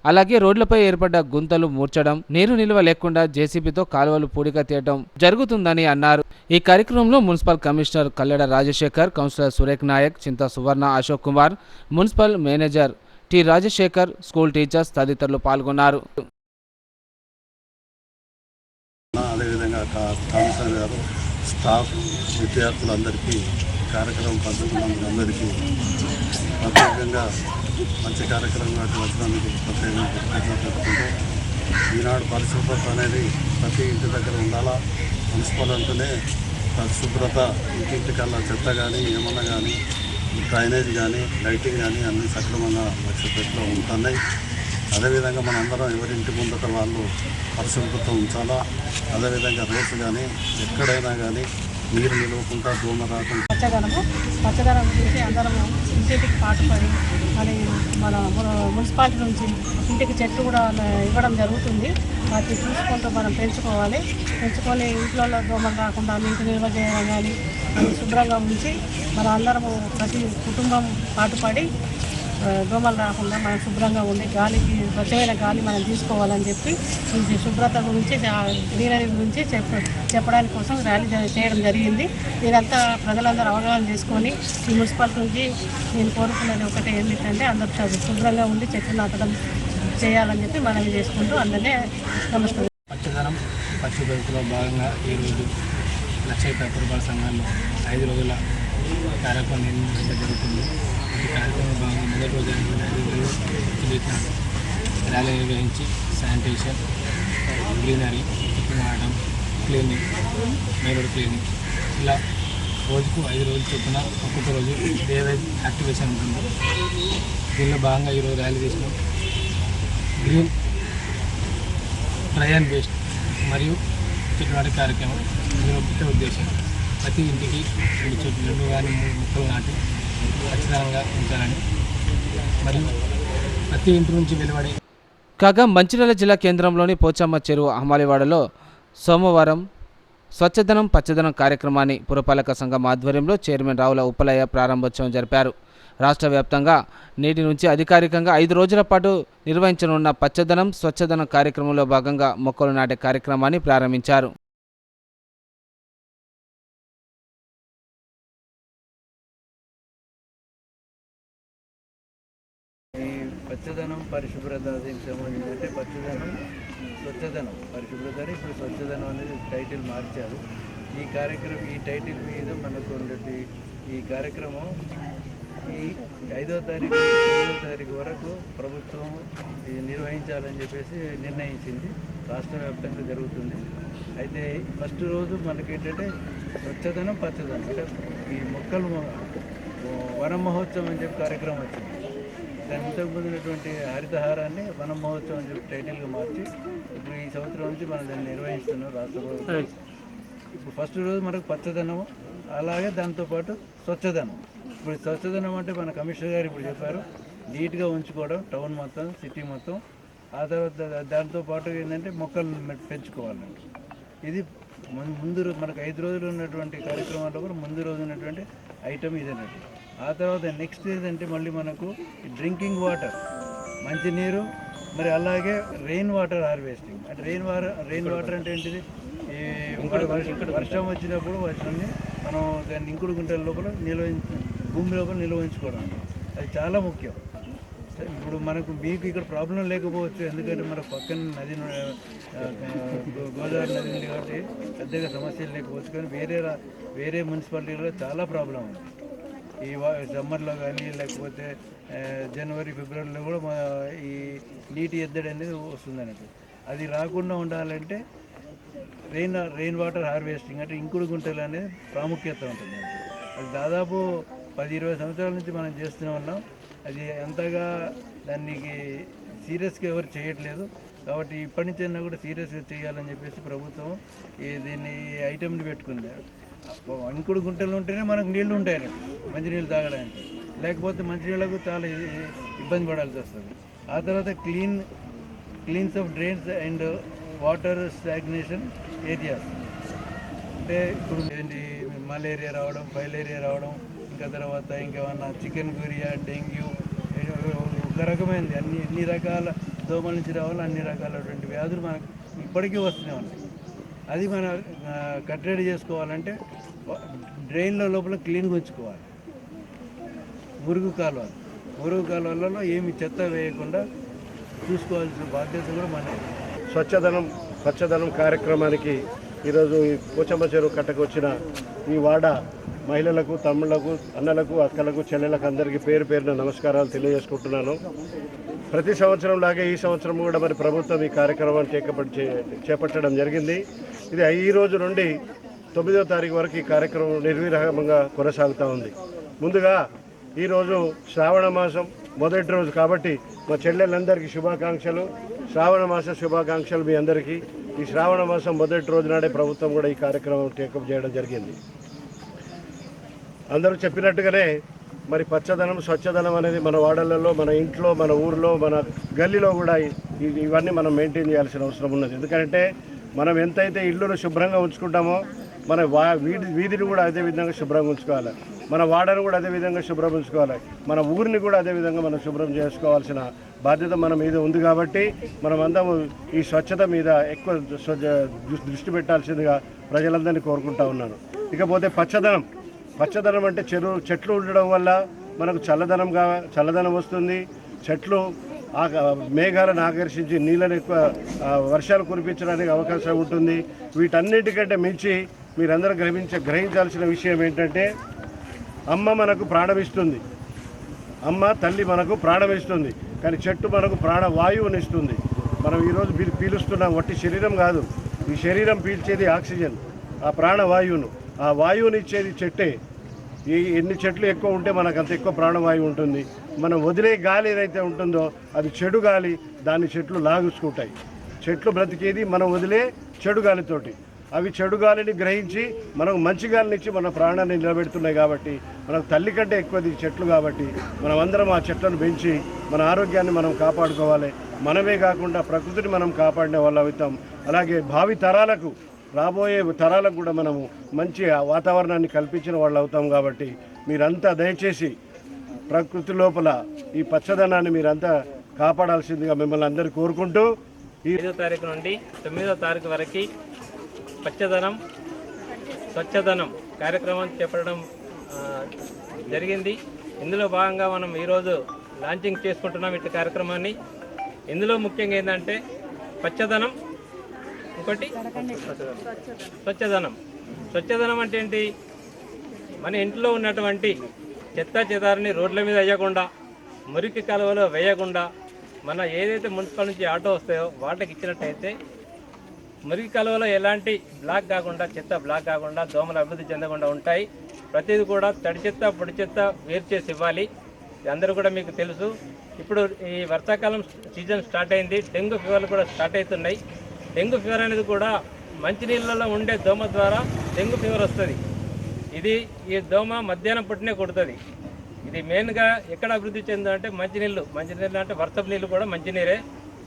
అలాగే రోడ్లపై ఏర్పడ్డ గుంతలు మూర్చడం, నీరు నిల్వ లేకుండా జేసీబీతో కాలువలు పూడిక తీయడం జరుగుతుందని అన్నారు. ఈ కార్యక్రమంలో municipal commissioner Kalleda Rajasekhar, councillor Surekh Nayak, Chinta Suvarna, Ashok Kumar, municipal manager T Rajasekhar, school teachers తదితరులు పాల్గొన్నారు. అదేవిధంగా కమిషనర్ గారు, స్టాఫ్, విద్యార్థులందరికీ, కార్యక్రమం పంచుకున్నందరికీ ప్రత్యేకంగా మంచి కార్యక్రమం వచ్చినందుకు ప్రత్యేకంగా చెప్పుకుంటూ ఈనాడు పరిశుభ్రత అనేది ప్రతి ఇంటి దగ్గర ఉండాలా. మున్సిపల్ అంటేనే పరిశుభ్రత, ఇంటింటికల్లా చెత్త కానీ ఏమన్నా కానీ డ్రైనేజ్ కానీ లైటింగ్ కానీ అన్నీ సక్రమంగా లక్ష్యపెట్టులో ఉంటున్నాయి. అదేవిధంగా మనందరం ఎవరి ఇంటి ముందట వాళ్ళు పరిశుభ్రత ఉంచాలా. అదేవిధంగా రోడ్స్ కానీ ఎక్కడైనా కానీ నీరు నిలవకుండా దోమ రాకుండా పచ్చదనం గురించి అందరము ఇంటింటికి పాటుపడి మరి మన మున్సిపాలిటీ నుంచి ఇంటికి చెట్లు కూడా ఇవ్వడం జరుగుతుంది. వాటిని చూసుకుంటూ మనం పెంచుకొని ఇంట్లో దోమలు రాకుండా నీటి నిల్వ చేయడం కానీ అది శుభ్రంగా ఉంచి మన అందరము ప్రతి కుటుంబం పాటుపడి దోమలు రాకుండా మనం శుభ్రంగా ఉండి గాలికి స్వచ్ఛమైన గాలి మనం తీసుకోవాలని చెప్పి ఈ శుభ్రత గురించి గ్రీనరీ గురించి చెప్పడానికి కోసం ర్యాలీ చేయడం జరిగింది. ఇదంతా ప్రజలందరూ అవగాహన చేసుకొని ఈ మున్సిపాలిటీ నుంచి నేను కోరుకున్నది ఒకటే ఏమిటంటే అందరూ శుభ్రంగా ఉండి చెట్లు నాటడం చేయాలని చెప్పి మనవి చేసుకుంటూ అందరినీ నమస్కారం. పచ్చదనం పరిశుభ్రతలో భాగంగా ఈరోజు లక్షపేట పురపాలక సంఘాల్లో 5 రోజుల కార్యక్రమం నిర్వహించడం జరుగుతుంది. ఈ కార్యక్రమంలో భాగంగా మొదటి రోజు 5 రోజులు ర్యాలీ నిర్వహించి శానిటేషన్, గ్రీనరీ, చెట్లు నాటడం, క్లీనింగ్, మెయిన్ రోడ్ క్లీనింగ్, ఇలా రోజుకు 5 రోజులు చొప్పున ఒక్కొక్క రోజు ఏదైతే యాక్టివేషన్ ఉంటుందో దీనిలో భాగంగా ఈరోజు ర్యాలీ చేసినాం. గ్రీన్ ట్రై అండ్ వేస్ట్ మరియు చెట్లు నాటే కార్యక్రమం దీని ముఖ్య ఉద్దేశం ప్రతి ఇంటికి 2 చెట్లు కానీ 3 మొక్కలు నాటి ఖచ్చితంగా ఉంచాలని మరియు ప్రతి ఇంటి నుంచి వెలువడే. కాగా మంచిర్యాల జిల్లా కేంద్రంలోని పోచమ్మ చెరువు అహమాలివాడలో సోమవారం స్వచ్ఛదనం పచ్చదనం కార్యక్రమాన్ని పురపాలక సంఘం ఆధ్వర్యంలో చైర్మన్ రావుల ఉప్పలయ్య ప్రారంభోత్సవం జరిపారు. రాష్ట్ర వ్యాప్తంగా నేటి నుంచి అధికారికంగా 5 రోజుల పాటు నిర్వహించనున్న పచ్చదనం స్వచ్ఛదనం కార్యక్రమంలో భాగంగా మొక్కలు నాటే కార్యక్రమాన్ని ప్రారంభించారు. పచ్చదనం పరిశుభ్రత దీనికి సంబంధించి పచ్చదనం స్వచ్ఛదనం పరిశుభ్రత ఇప్పుడు స్వచ్ఛదనం అనేది టైటిల్ మార్చారు. ఈ టైటిల్ మీద మనకు ఉన్నటువంటి ఈ కార్యక్రమం ఈ 5వ తారీఖు వరకు ప్రభుత్వం నిర్వహించాలని చెప్పేసి నిర్ణయించింది. రాష్ట్ర వ్యాప్తంగా జరుగుతుంది. అయితే ఫస్ట్ రోజు మనకేంటంటే స్వచ్ఛదనం పచ్చదనం అంటే ఈ మొక్కలు వన మహోత్సవం అని చెప్పి కార్యక్రమం వచ్చింది. దాని ఇంతకుముందు ఉన్నటువంటి హరితహారాన్ని వన మహోత్సవం అని చెప్పి టైటిల్గా మార్చి ఇప్పుడు ఈ సంవత్సరం నుంచి మనం దాన్ని నిర్వహిస్తున్నాం రాష్ట్ర ప్రభుత్వం. ఇప్పుడు ఫస్ట్ రోజు మనకు పచ్చదనం, అలాగే దాంతోపాటు స్వచ్ఛదనం. ఇప్పుడు స్వచ్ఛదనం అంటే మన కమిషనర్ గారు ఇప్పుడు చెప్పారు, నీట్గా ఉంచుకోవడం టౌన్ మొత్తం, సిటీ మొత్తం. ఆ తర్వాత దాంతోపాటు ఏంటంటే మొక్కలు పెంచుకోవాలండి. ఇది ముందు మనకు 5 రోజులు ఉన్నటువంటి కార్యక్రమాల్లో కూడా ముందు రోజు ఉన్నటువంటి ఐటమ్ ఇదేనండి. ఆ తర్వాత నెక్స్ట్ ఏంటంటే మళ్ళీ మనకు డ్రింకింగ్ వాటర్, మంచినీరు, మరి అలాగే రెయిన్ వాటర్ హార్వెస్టింగ్. అంటే రెయిన్ వాటర్ అంటే ఏంటిది, ఈ వర్షం వచ్చినప్పుడు వాటిని మనం దాన్ని ఇంకుడు గుంటల లోపల భూమి లోపల నిల్వ ఉంచుకోవడం, అది చాలా ముఖ్యం. ఇప్పుడు మీకు ఇక్కడ ప్రాబ్లం లేకపోవచ్చు, ఎందుకంటే మన పక్కన నది గోదావరి నది ఉంది కాబట్టి పెద్దగా సమస్యలు లేకపోవచ్చు. కానీ వేరే మున్సిపాలిటీలో చాలా ప్రాబ్లం ఉంది. ఈ సమ్మర్లో కానీ లేకపోతే జనవరి ఫిబ్రవరిలో కూడా ఈ నీటి ఎద్దడి అనేది వస్తుంది అన్నట్టు. అది రాకుండా ఉండాలంటే రెయిన్ వాటర్ హార్వెస్టింగ్ అంటే ఇంకుడు గుంటలు అనేది ప్రాముఖ్యత ఉంటుంది. అది దాదాపు 10-20 సంవత్సరాల నుంచి మనం చేస్తూనే ఉన్నాం. అది అంతగా దానికి సీరియస్గా ఎవరు చేయట్లేదు. కాబట్టి ఇప్పటి నుంచి అయినా కూడా సీరియస్గా చేయాలని చెప్పేసి ప్రభుత్వం దీన్ని ఐటెంని పెట్టుకుంది. ఇంకుడు గుంటలు ఉంటేనే మనకు నీళ్లు ఉంటాయి, మంచినీళ్ళు తాగడానికి. లేకపోతే మంచినీళ్ళకు చాలా ఇబ్బంది పడాల్సి వస్తుంది. ఆ తర్వాత cleans of drains and water stagnation areas, అంటే ఇప్పుడు ఏంటి మలేరియా రావడం, ఫైలేరియా రావడం, ఇంకా తర్వాత ఇంకేమన్నా చికెన్ గురియా, డెంగ్యూ, ఒక రకమైనది ఎన్ని రకాల దోమల నుంచి రావాలో అన్ని రకాలైనటువంటి వ్యాధులు మనకు ఇప్పటికీ వస్తూనే ఉన్నాయి. అది మనం కట్టడి చేసుకోవాలంటే డ్రైన్ల లోపల క్లీన్గా ఉంచుకోవాలి. మురుగు కాలువలలో ఏమి చెత్త వేయకుండా చూసుకోవాల్సిన బాధ్యత కూడా మనది. స్వచ్ఛదనం పచ్చదనం కార్యక్రమానికి ఈరోజు ఈ పోచమ్మ చెరువు కట్టకు వచ్చిన ఈ వాడ మహిళలకు, తమ్ముళ్లకు, అన్నలకు, అక్కలకు, చెల్లెలకు అందరికీ పేరు పేరున నమస్కారాలు తెలియజేసుకుంటున్నాను. ప్రతి సంవత్సరం లాగే ఈ సంవత్సరం కూడా మరి ప్రభుత్వం ఈ కార్యక్రమాన్ని చేపట్టడం జరిగింది. ఇది ఈ రోజు నుండి 9వ తారీఖు వరకు ఈ కార్యక్రమం నిర్విరామంగా కొనసాగుతూ ఉంది. ముందుగా ఈరోజు శ్రావణ మాసం మొదటి రోజు కాబట్టి మా చెల్లెళ్ళందరికీ శుభాకాంక్షలు, శ్రావణ మాస శుభాకాంక్షలు మీ అందరికీ. ఈ శ్రావణ మాసం మొదటి రోజు నాడే ప్రభుత్వం కూడా ఈ కార్యక్రమం టేకప్ చేయడం జరిగింది. అందరూ చెప్పినట్టుగానే మరి పచ్చదనం, స్వచ్ఛదనం అనేది మన వాడలలో, మన ఇంట్లో, మన ఊరిలో, మన గల్లీలో కూడా ఇవన్నీ మనం మెయింటైన్ చేయాల్సిన అవసరం ఉన్నది. ఎందుకంటే మనం ఎంతైతే ఇళ్ళను శుభ్రంగా ఉంచుకుంటామో మన వీధిని కూడా అదే విధంగా శుభ్రంగా ఉంచుకోవాలి, మన వాడను కూడా అదే విధంగా శుభ్రం ఉంచుకోవాలి, మన ఊరిని కూడా అదే విధంగా మనం శుభ్రం చేసుకోవాల్సిన బాధ్యత మన మీద ఉంది. కాబట్టి మనం అందరం ఈ స్వచ్ఛత మీద ఎక్కువ దృష్టి పెట్టాల్సిందిగా ప్రజలందరినీ కోరుకుంటా ఉన్నాను. ఇకపోతే పచ్చదనం అంటే చెట్లు ఉండడం వల్ల మనకు చల్లదనం వస్తుంది. చెట్లు మేఘాలను ఆకర్షించి నీళ్ళని ఎక్కువ వర్షాలు కురిపించడానికి అవకాశం ఉంటుంది. వీటన్నిటికంటే మించి మీరందరూ గ్రహించాల్సిన విషయం ఏంటంటే అమ్మ మనకు ప్రాణమిస్తుంది, అమ్మ తల్లి మనకు ప్రాణమిస్తుంది, కానీ చెట్టు మనకు ప్రాణవాయువునిస్తుంది. మనం ఈరోజు పీలుస్తున్నాం, వట్టి శరీరం కాదు, ఈ శరీరం పీల్చేది ఆక్సిజన్, ఆ ప్రాణవాయువును, ఆ వాయువునిచ్చేది చెట్టే. ఎన్ని చెట్లు ఎక్కువ ఉంటే మనకు అంత ఎక్కువ ప్రాణవాయువు ఉంటుంది. మనం వదిలే గాలి ఏదైతే ఉంటుందో అది చెడు గాలి, దాన్ని చెట్లు లాగుసుకుంటాయి. చెట్లు బ్రతికేది మనం వదిలే చెడు గాలితోటి. అవి చెడు గాలిని గ్రహించి మనకు మంచి గాలిని ఇచ్చి మన ప్రాణాన్ని నిలబెడుతున్నాయి. కాబట్టి మనకు తల్లి కంటే ఎక్కువది చెట్లు. కాబట్టి మనం అందరం ఆ చెట్లను పెంచి మన ఆరోగ్యాన్ని మనం కాపాడుకోవాలి. మనమే కాకుండా ప్రకృతిని మనం కాపాడిన వాళ్ళు అవుతాం. అలాగే భావి తరాలకు, రాబోయే తరాలకు కూడా మనము మంచి వాతావరణాన్ని కల్పించిన వాళ్ళు అవుతాం. కాబట్టి మీరంతా దయచేసి ప్రకృతి లోపల ఈ పచ్చదనాన్ని మీరంతా కాపాడాల్సిందిగా మిమ్మల్ని అందరూ కోరుకుంటూ, ఈ 5వ తారీఖు నుండి 9వ తారీఖు వరకు స్వచ్ఛదనం కార్యక్రమం చేపట్టడం జరిగింది. ఇందులో భాగంగా మనం ఈరోజు లాంచింగ్ చేసుకుంటున్నాం ఇటు కార్యక్రమాన్ని. ఇందులో ముఖ్యంగా ఏంటంటే పచ్చదనం, ఇంకోటి స్వచ్ఛదనం అంటే ఏంటి? మన ఇంట్లో ఉన్నటువంటి చెదారాన్ని రోడ్ల మీద వేయకుండా, మురికి కాలువలో వేయకుండా, మన ఏదైతే మున్సిపల్ నుంచి ఆటో వస్తాయో వాటికి ఇచ్చినట్టయితే మురికి కాలువలో ఎలాంటి బ్లాక్ కాకుండా, చెత్త బ్లాక్ కాకుండా, దోమలు అభివృద్ధి చెందకుండా ఉంటాయి. ప్రతిదీ కూడా తడి చెత్త, పొడి చెత్త వేరు చేసి ఇవ్వాలి. అందరూ కూడా మీకు తెలుసు. ఇప్పుడు ఈ వర్షాకాలం సీజన్ స్టార్ట్ అయింది, డెంగ్యూ ఫీవర్లు కూడా స్టార్ట్ అవుతున్నాయి. డెంగ్యూ ఫీవర్ అనేది కూడా మంచినీళ్ళలో ఉండే దోమ ద్వారా డెంగ్యూ ఫీవర్ వస్తుంది. ఈ దోమ మధ్యాహ్నం పుట్టినే కొడుతుంది. ఇది మెయిన్గా ఎక్కడ అభివృద్ధి చెందంటే మంచినీళ్ళు అంటే వర్షపు నీళ్ళు కూడా మంచినీరే.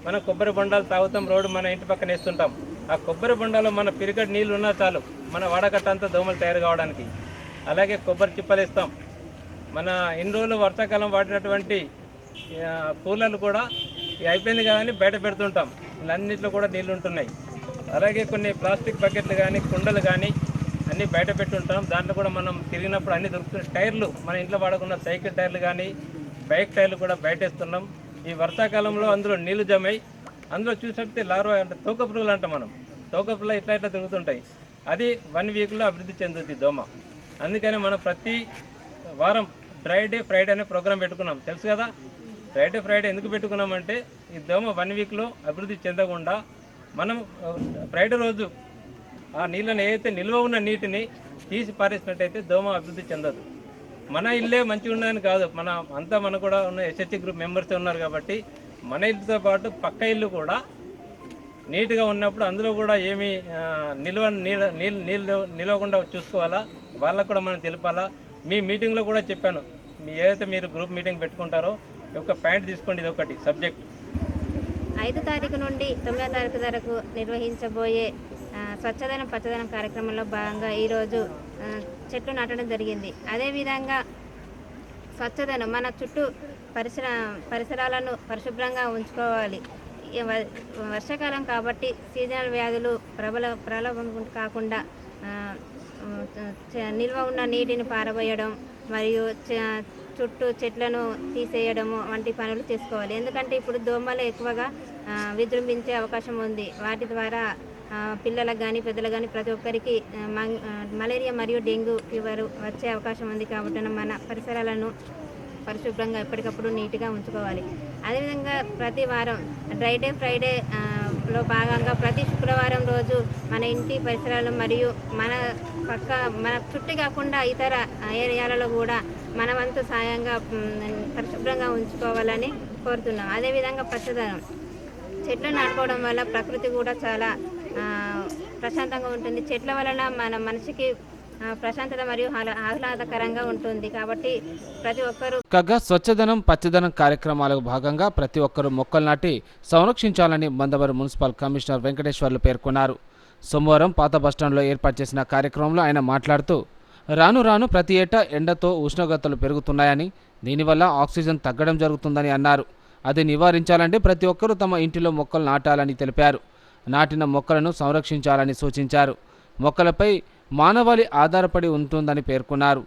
మనం కొబ్బరి బొండాలు తాగుతాం, రోడ్డు మన ఇంటి పక్కన వేస్తుంటాం. ఆ కొబ్బరి బొండాలో మన పిరిగడి నీళ్ళు ఉన్నా చాలు మన వాడకట్ట అంతా దోమలు తయారు కావడానికి. అలాగే కొబ్బరి చిప్పలు ఇస్తాం. మన ఇన్ని రోజులు వర్షాకాలం వాడినటువంటి కూలర్లు కూడా అయిపోయింది కదా అని బయట పెడుతుంటాం. అన్నింటిలో కూడా నీళ్ళు ఉంటున్నాయి. అలాగే కొన్ని ప్లాస్టిక్ బకెట్లు కానీ, కుండలు కానీ అన్నీ బయట పెట్టుంటాం. దాంట్లో కూడా మనం తిరిగినప్పుడు అన్నీ దొరుకుతున్నాయి. టైర్లు, మన ఇంట్లో వాడుకున్న సైకిల్ టైర్లు కానీ, బైక్ టైర్లు కూడా బయట వేస్తున్నాం. ఈ వర్షాకాలంలో అందులో నీళ్లు జమై అందులో చూసినట్టే లార్వా అంటే తోక పురుగులు అంటాం మనం. తోక పురుగులు ఇట్లా ఇట్లా తిరుగుతుంటాయి. అది 1 వీక్లో అభివృద్ధి చెందుతుంది దోమ. అందుకని మనం ప్రతి వారం ఫ్రైడే అనే ప్రోగ్రాం పెట్టుకున్నాం, తెలుసు కదా. ఫ్రైడే ఎందుకు పెట్టుకున్నామంటే ఈ దోమ 1 వీక్లో అభివృద్ధి చెందకుండా మనం ఫ్రైడే రోజు ఆ నీళ్ళని ఏదైతే నిల్వ ఉన్న నీటిని తీసి పారేసినట్టయితే దోమ అభివృద్ధి చెందదు. మన ఇల్లే మంచిగా ఉన్నదని కాదు, మన కూడా ఉన్న ఎస్హెచ్ గ్రూప్ మెంబర్స్ ఉన్నారు కాబట్టి మన ఇల్లుతో పాటు పక్క ఇల్లు కూడా నీట్గా ఉన్నప్పుడు అందులో కూడా ఏమి నీళ్ళు నిలవకుండా చూసుకోవాలా, వాళ్ళకు కూడా మనం తెలపాలా. మీ మీటింగ్లో కూడా చెప్పాను, ఏదైతే మీరు గ్రూప్ మీటింగ్ పెట్టుకుంటారో ఒక పాయింట్ తీసుకోండి, ఇది ఒకటి సబ్జెక్ట్. 5 తారీఖు నుండి 9వ తారీఖు వరకు నిర్వహించబోయే స్వచ్ఛదనం పచ్చదనం కార్యక్రమంలో భాగంగా ఈరోజు చెట్లు నాటడం జరిగింది. అదేవిధంగా స్వచ్ఛదనం మన చుట్టూ పరిసరాలను పరిశుభ్రంగా ఉంచుకోవాలి. వర్షాకాలం కాబట్టి సీజనల్ వ్యాధులు ప్రబలం కాకుండా నిల్వ ఉన్న నీటిని పారబోయడం మరియు చుట్టూ చెట్లను తీసేయడము వంటి పనులు చేసుకోవాలి. ఎందుకంటే ఇప్పుడు దోమలు ఎక్కువగా విజృంభించే అవకాశం ఉంది. వాటి ద్వారా పిల్లలకు కానీ పెద్దలకు కానీ ప్రతి ఒక్కరికి మలేరియా మరియు డెంగ్యూ ఫీవర్ వచ్చే అవకాశం ఉంది. కాబట్టి మన పరిసరాలను పరిశుభ్రంగా ఎప్పటికప్పుడు నీట్గా ఉంచుకోవాలి. అదేవిధంగా ప్రతి వారం ఫ్రైడేలో భాగంగా ప్రతి శుక్రవారం రోజు మన ఇంటి పరిసరాలు మరియు మన చుట్టూ కాకుండా ఇతర ఏరియాలలో కూడా మన వంతు సాయంగా పరిశుభ్రంగా ఉంచుకోవాలని కోరుతున్నాం. అదేవిధంగా పచ్చదనం చెట్లు నాటుకోవడం వల్ల ప్రకృతి కూడా చాలా ప్రశాంతంగా ఉంటుంది. చెట్ల వలన మన మనసుకి ప్రశాంతత మరియు ఆహ్లాదకరంగా ఉంటుంది. కాబట్టి ప్రతి ఒక్కరూ కాగా స్వచ్ఛదనం పచ్చదనం కార్యక్రమాలకు భాగంగా ప్రతి ఒక్కరూ మొక్కలు నాటి సంరక్షించాలని మందవరం మున్సిపల్ కమిషనర్ వెంకటేశ్వర్లు పేర్కొన్నారు. సోమవారం పాత బస్టాండ్లో ఏర్పాటు చేసిన కార్యక్రమంలో ఆయన మాట్లాడుతూ రాను ప్రతి ఏటా ఎండతో ఉష్ణోగ్రతలు పెరుగుతున్నాయని, దీనివల్ల ఆక్సిజన్ తగ్గడం జరుగుతుందని అన్నారు. అది నివారించాలంటే ప్రతి ఒక్కరూ తమ ఇంటిలో మొక్కలు నాటాలని తెలిపారు. నాటిన మొక్కలను సంరక్షించాలని సూచించారు. మొక్కలపై మానవాళి ఆధారపడి ఉంటుందని పేర్కొన్నారు.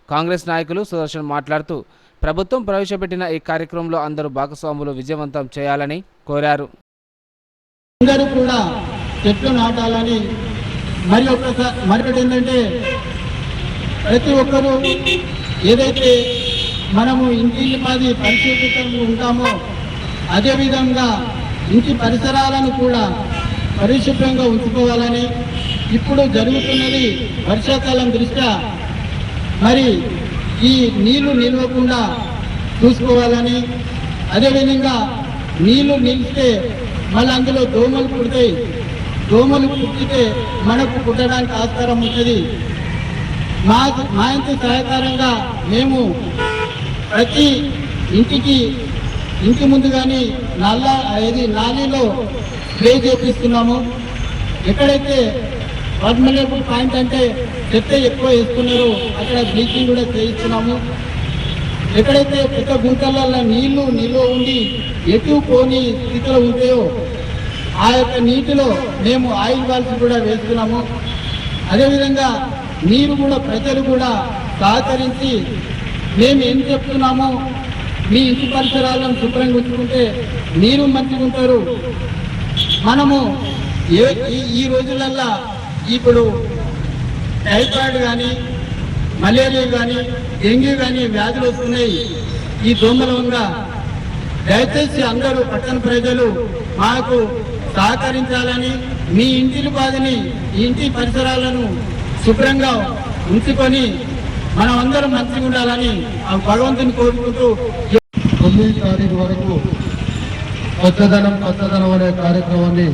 కాంగ్రెస్ నాయకులు సుదర్శన్ మాట్లాడుతూ ప్రభుత్వం ప్రవేశపెట్టిన ఈ కార్యక్రమంలో అందరూ భాగస్వాములు విజయవంతం చేయాలని కోరారు. అందరూ కూడా చెట్లు నాటాలని మరొకటి ఏంటంటే ప్రతి ఒక్కరూ ఏదైతే మనము ఇంటి పరిశుభ్రంగా ఉంటామో అదేవిధంగా ఇంటి పరిసరాలను కూడా పరిశుభ్రంగా ఉంచుకోవాలని, ఇప్పుడు జరుగుతున్నది వర్షాకాలం దృష్ట్యా మరి ఈ నీళ్లు నిలవకుండా చూసుకోవాలని, అదేవిధంగా నీళ్లు నిలిస్తే మళ్ళీ అందులో దోమలు పుడతాయి. దోమలు పుట్టితే మనకు పుట్టడానికి ఆస్కారం ఉంటుంది. మా ఇంటి సహకారంగా మేము ప్రతి ఇంటి ముందు కానీ నాలీలో స్ప్రే చేపిస్తున్నాము. ఎక్కడైతే వర్మలేబుల్ పాయింట్ అంటే చెత్త ఎక్కువ వేస్తున్నారో అక్కడ బ్లీచింగ్ కూడా చేయిస్తున్నాము. ఎక్కడైతే పెద్ద గుంటలలో నీళ్లు నిల్వ ఉండి ఎటు పోని స్థితిలో ఉంటాయో ఆ యొక్క నీటిలో మేము ఆయిల్ వాల్స్ కూడా వేస్తున్నాము. అదేవిధంగా మీరు కూడా ప్రజలు కూడా సహకరించి మేము ఏం చెప్తున్నామో మీ ఇంటి పరిసరాలను శుభ్రంగా ఉంచుకుంటే మీరు మంచిగా ఉంటారు. మనము ఈ రోజులల్లో ఇప్పుడు టైఫాయిడ్ కానీ మలేరియా కానీ డెంగ్యూ కానీ వ్యాధులు వస్తున్నాయి ఈ దోమల వల్ల. దయచేసి అందరూ పట్టణ ప్రజలు మాకు సహకరించాలని, మీ ఇంటి బాధని ఇంటి పరిసరాలను శుభ్రంగా ఉంచుకొని మనం అందరం మంచిగా ఉండాలని భగవంతుని కోరుకుంటూ 9వ తారీఖు వరకు పచ్చదనం అనే కార్యక్రమాన్ని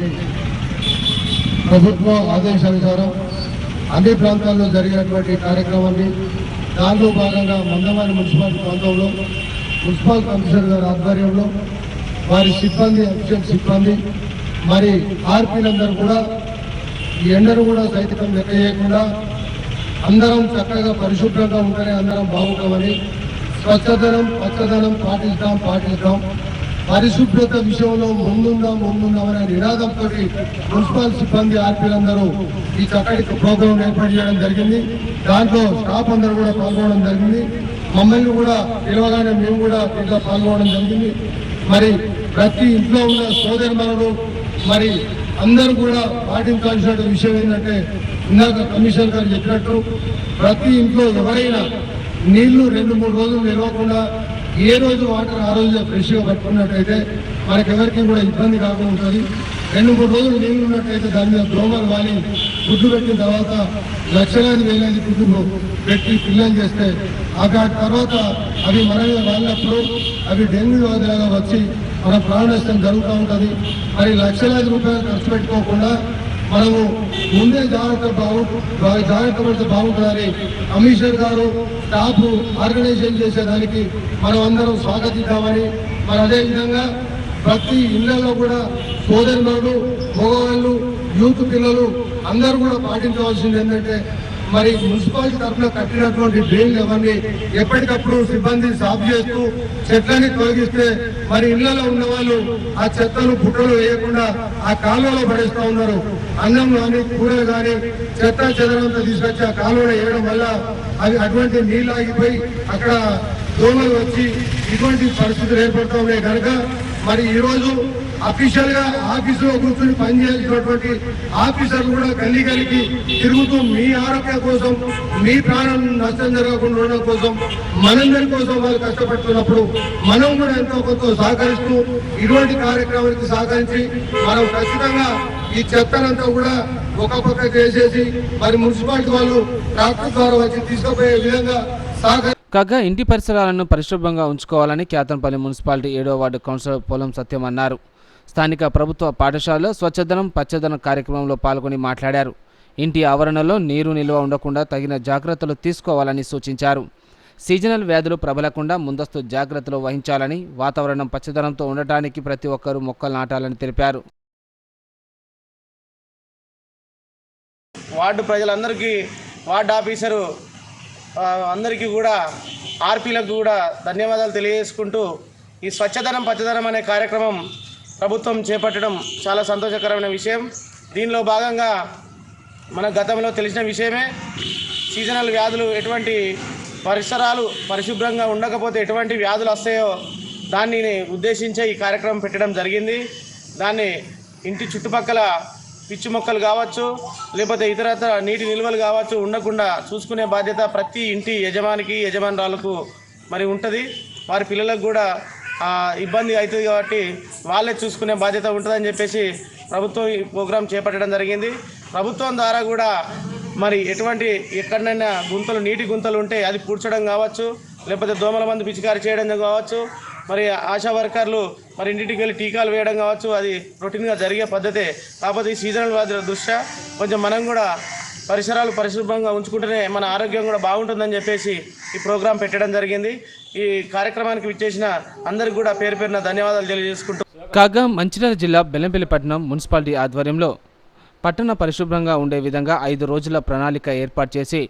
ప్రభుత్వ ఆదేశానుసారం అన్ని ప్రాంతాల్లో జరిగినటువంటి కార్యక్రమాన్ని దానిలో భాగంగా మందమాని మున్సిపాలిటీ ప్రాంతంలో మున్సిపల్ కమిషనర్ గారి ఆధ్వర్యంలో వారి సిబ్బంది అఫీషియల్ సిబ్బంది మరి ఆర్పీలందరూ కూడా ఈ ఎండను కూడా సైతం లెక్క చేయకుండా అందరం చక్కగా పరిశుభ్రంగా ఉంటేనే అందరం బాగుంటామని స్వచ్ఛదనం పచ్చదనం పాటిస్తాం పరిశుభ్రత విషయంలో ముందుందామనే నినాదంతో మున్సిపల్ సిబ్బంది ఆర్పీలందరూ ఈ చక్కటి ప్రోగ్రాం ఏర్పాటు చేయడం జరిగింది. దాంట్లో స్టాఫ్ అందరూ కూడా పాల్గొనడం జరిగింది. మమ్మల్ని కూడా పిలవగానే మేము కూడా దీంట్లో పాల్గొనడం జరిగింది. మరి ప్రతి ఇంట్లో ఉన్న సోదరులను మరి అందరూ కూడా పాటించాల్సిన విషయం ఏంటంటే ఇందాక కమిషనర్ గారు చెప్పినట్టు ప్రతి ఇంట్లో ఎవరైనా నీళ్లు 2-3 రోజులు నిలవకుండా ఏ రోజు వాటర్ ఆ రోజు ఫ్రెష్గా పట్టుకున్నట్టయితే మనకెవరికి కూడా ఇబ్బంది కాకుండా ఉంటుంది. 2-3 రోజులు నీళ్లు ఉన్నట్టయితే దాని మీద దోమలు వాలి గుడ్డు పెట్టిన తర్వాత లక్షలాది వేలాది గుడ్డు పెట్టి పిల్లలు చేస్తే ఆ తర్వాత అవి మన మీద వాడినప్పుడు అవి డెంగ్యూ వ్యాధిలాగా వచ్చి మన ప్రాణ నష్టం జరుగుతూ ఉంటుంది. మరి లక్షలాది రూపాయలు ఖర్చు పెట్టుకోకుండా మనము ముందే జాగ్రత్త పడితే బాగుంటుందని కమిషనర్ గారు స్టాఫ్ ఆర్గనైజేషన్ చేసేదానికి మనం అందరం స్వాగతిద్దామని మరి అదేవిధంగా ప్రతి ఇళ్లలో కూడా సోదరులు మగవాళ్ళు యూత్ పిల్లలు అందరూ కూడా పాటించవలసింది ఏంటంటే మరి మున్సిపాలిటీ తరఫున కట్టినటువంటి డ్రైన్లు ఎవరిని ఎప్పటికప్పుడు సిబ్బంది సాఫ్ చేస్తూ చెట్లని తొలగిస్తే మరి ఇళ్లలో ఉన్న వాళ్ళు ఆ చెత్తను పుట్టలు వేయకుండా ఆ కాలువలో పడేస్తూ ఉన్నారు. అన్నం కానీ కూరలు కానీ చెత్త చెదరంతా తీసుకొచ్చి ఆ కాలువలో వేయడం వల్ల అవి అటువంటి నీళ్ళు ఆగిపోయి అక్కడ దోమలు వచ్చి ఇటువంటి పరిస్థితులు ఏర్పడుతూ ఉన్నాయి కనుక మరి ఈరోజు అఫీషియల్ గా ఆఫీసులో కూర్చొని పనిచేసినటువంటి ఆఫీసర్లు కూడా గల్లీకి తిరుగుతూ మీ ఆరోగ్యం కోసం మీ ప్రాణం నష్టం జరగకుండా ఉండడం కోసం మనందరి కోసం వాళ్ళు కష్టపడుతున్నప్పుడు మనం కూడా ఎంతో కొంత సహకరిస్తూ ఇటువంటి కార్యక్రమానికి సహకరించి మనం ఖచ్చితంగా ఈ చెత్తనంతా కూడా ఒక పక్క చేసేసి మరి మున్సిపాలిటీ వాళ్ళు ట్రాక్టర్ ద్వారా వచ్చి తీసుకుపోయే విధంగా కాగా ఇంటి పరిసరాలను పరిశుభ్రంగా ఉంచుకోవాలని కేతన్పల్లి మున్సిపాలిటీ 7వ వార్డు కౌన్సిలర్ పొలం సత్యం అన్నారు. స్థానిక ప్రభుత్వ పాఠశాలలో స్వచ్ఛదనం పచ్చదనం కార్యక్రమంలో పాల్గొని మాట్లాడారు. ఇంటి ఆవరణలో నీరు నిల్వ ఉండకుండా తగిన జాగ్రత్తలు తీసుకోవాలని సూచించారు. సీజనల్ వ్యాధులు ప్రబలకుండా ముందస్తు జాగ్రత్తలు వహించాలని, వాతావరణం పచ్చదనంతో ఉండటానికి ప్రతి ఒక్కరూ మొక్కలు నాటాలని తెలిపారు. వార్డు ప్రజలందరికీ వార్డు ఆఫీసరు అందరికీ కూడా ఆర్పీలకు కూడా ధన్యవాదాలు తెలియజేసుకుంటూ ఈ స్వచ్ఛదనం పచ్చదనం అనే కార్యక్రమం ప్రభుత్వం చేపట్టడం చాలా సంతోషకరమైన విషయం. దీనిలో భాగంగా మన గతంలో తెలిసిన విషయమే సీజనల్ వ్యాధులు ఎటువంటి పరిసరాలు పరిశుభ్రంగా ఉండకపోతే ఎటువంటి వ్యాధులు వస్తాయో దాన్ని ఉద్దేశించే ఈ కార్యక్రమం పెట్టడం జరిగింది. దాన్ని ఇంటి చుట్టుపక్కల పిచ్చి మొక్కలు కావచ్చు లేకపోతే ఇతరత్ర నీటి నిల్వలు కావచ్చు ఉండకుండా చూసుకునే బాధ్యత ప్రతి ఇంటి యజమానురాలకు మరి ఉంటుంది. వారి పిల్లలకు కూడా ఇబ్బంది అవుతుంది కాబట్టి వాళ్ళే చూసుకునే బాధ్యత ఉంటుందని చెప్పేసి ప్రభుత్వం ఈ ప్రోగ్రాం చేపట్టడం జరిగింది. ప్రభుత్వం ద్వారా కూడా మరి ఎటువంటి ఎక్కడైనా నీటి గుంతలు ఉంటే అది పూడ్చడం కావచ్చు, లేకపోతే దోమల మందు పిచికారి చేయడం కావచ్చు, మరి ఆశా వర్కర్లు మరి ఇంటికి వెళ్ళి టీకాలు వేయడం కావచ్చు, అది రొటీన్గా జరిగే పద్ధతే. కాకపోతే ఈ సీజనల్ వ్యాధుల దృష్ట్యా కొంచెం మనం కూడా పరిసరాలు పరిశుభ్రంగా ఉంచుకుంటేనే మన ఆరోగ్యం కూడా బాగుంటుందని చెప్పేసి ఈ ప్రోగ్రాం పెట్టడం జరిగింది. ఈ కార్యక్రమానికి విచ్చేసిన అందరికీ కూడా పేరు పేరున ధన్యవాదాలు తెలియజేసుకుంటూ కాగా మంచిర్యాల జిల్లా బెల్లంపల్లి పట్టణం మున్సిపాలిటీ ఆధ్వర్యంలో పట్టణ పరిశుభ్రంగా ఉండే విధంగా 5 రోజుల ప్రణాళిక ఏర్పాటు చేసి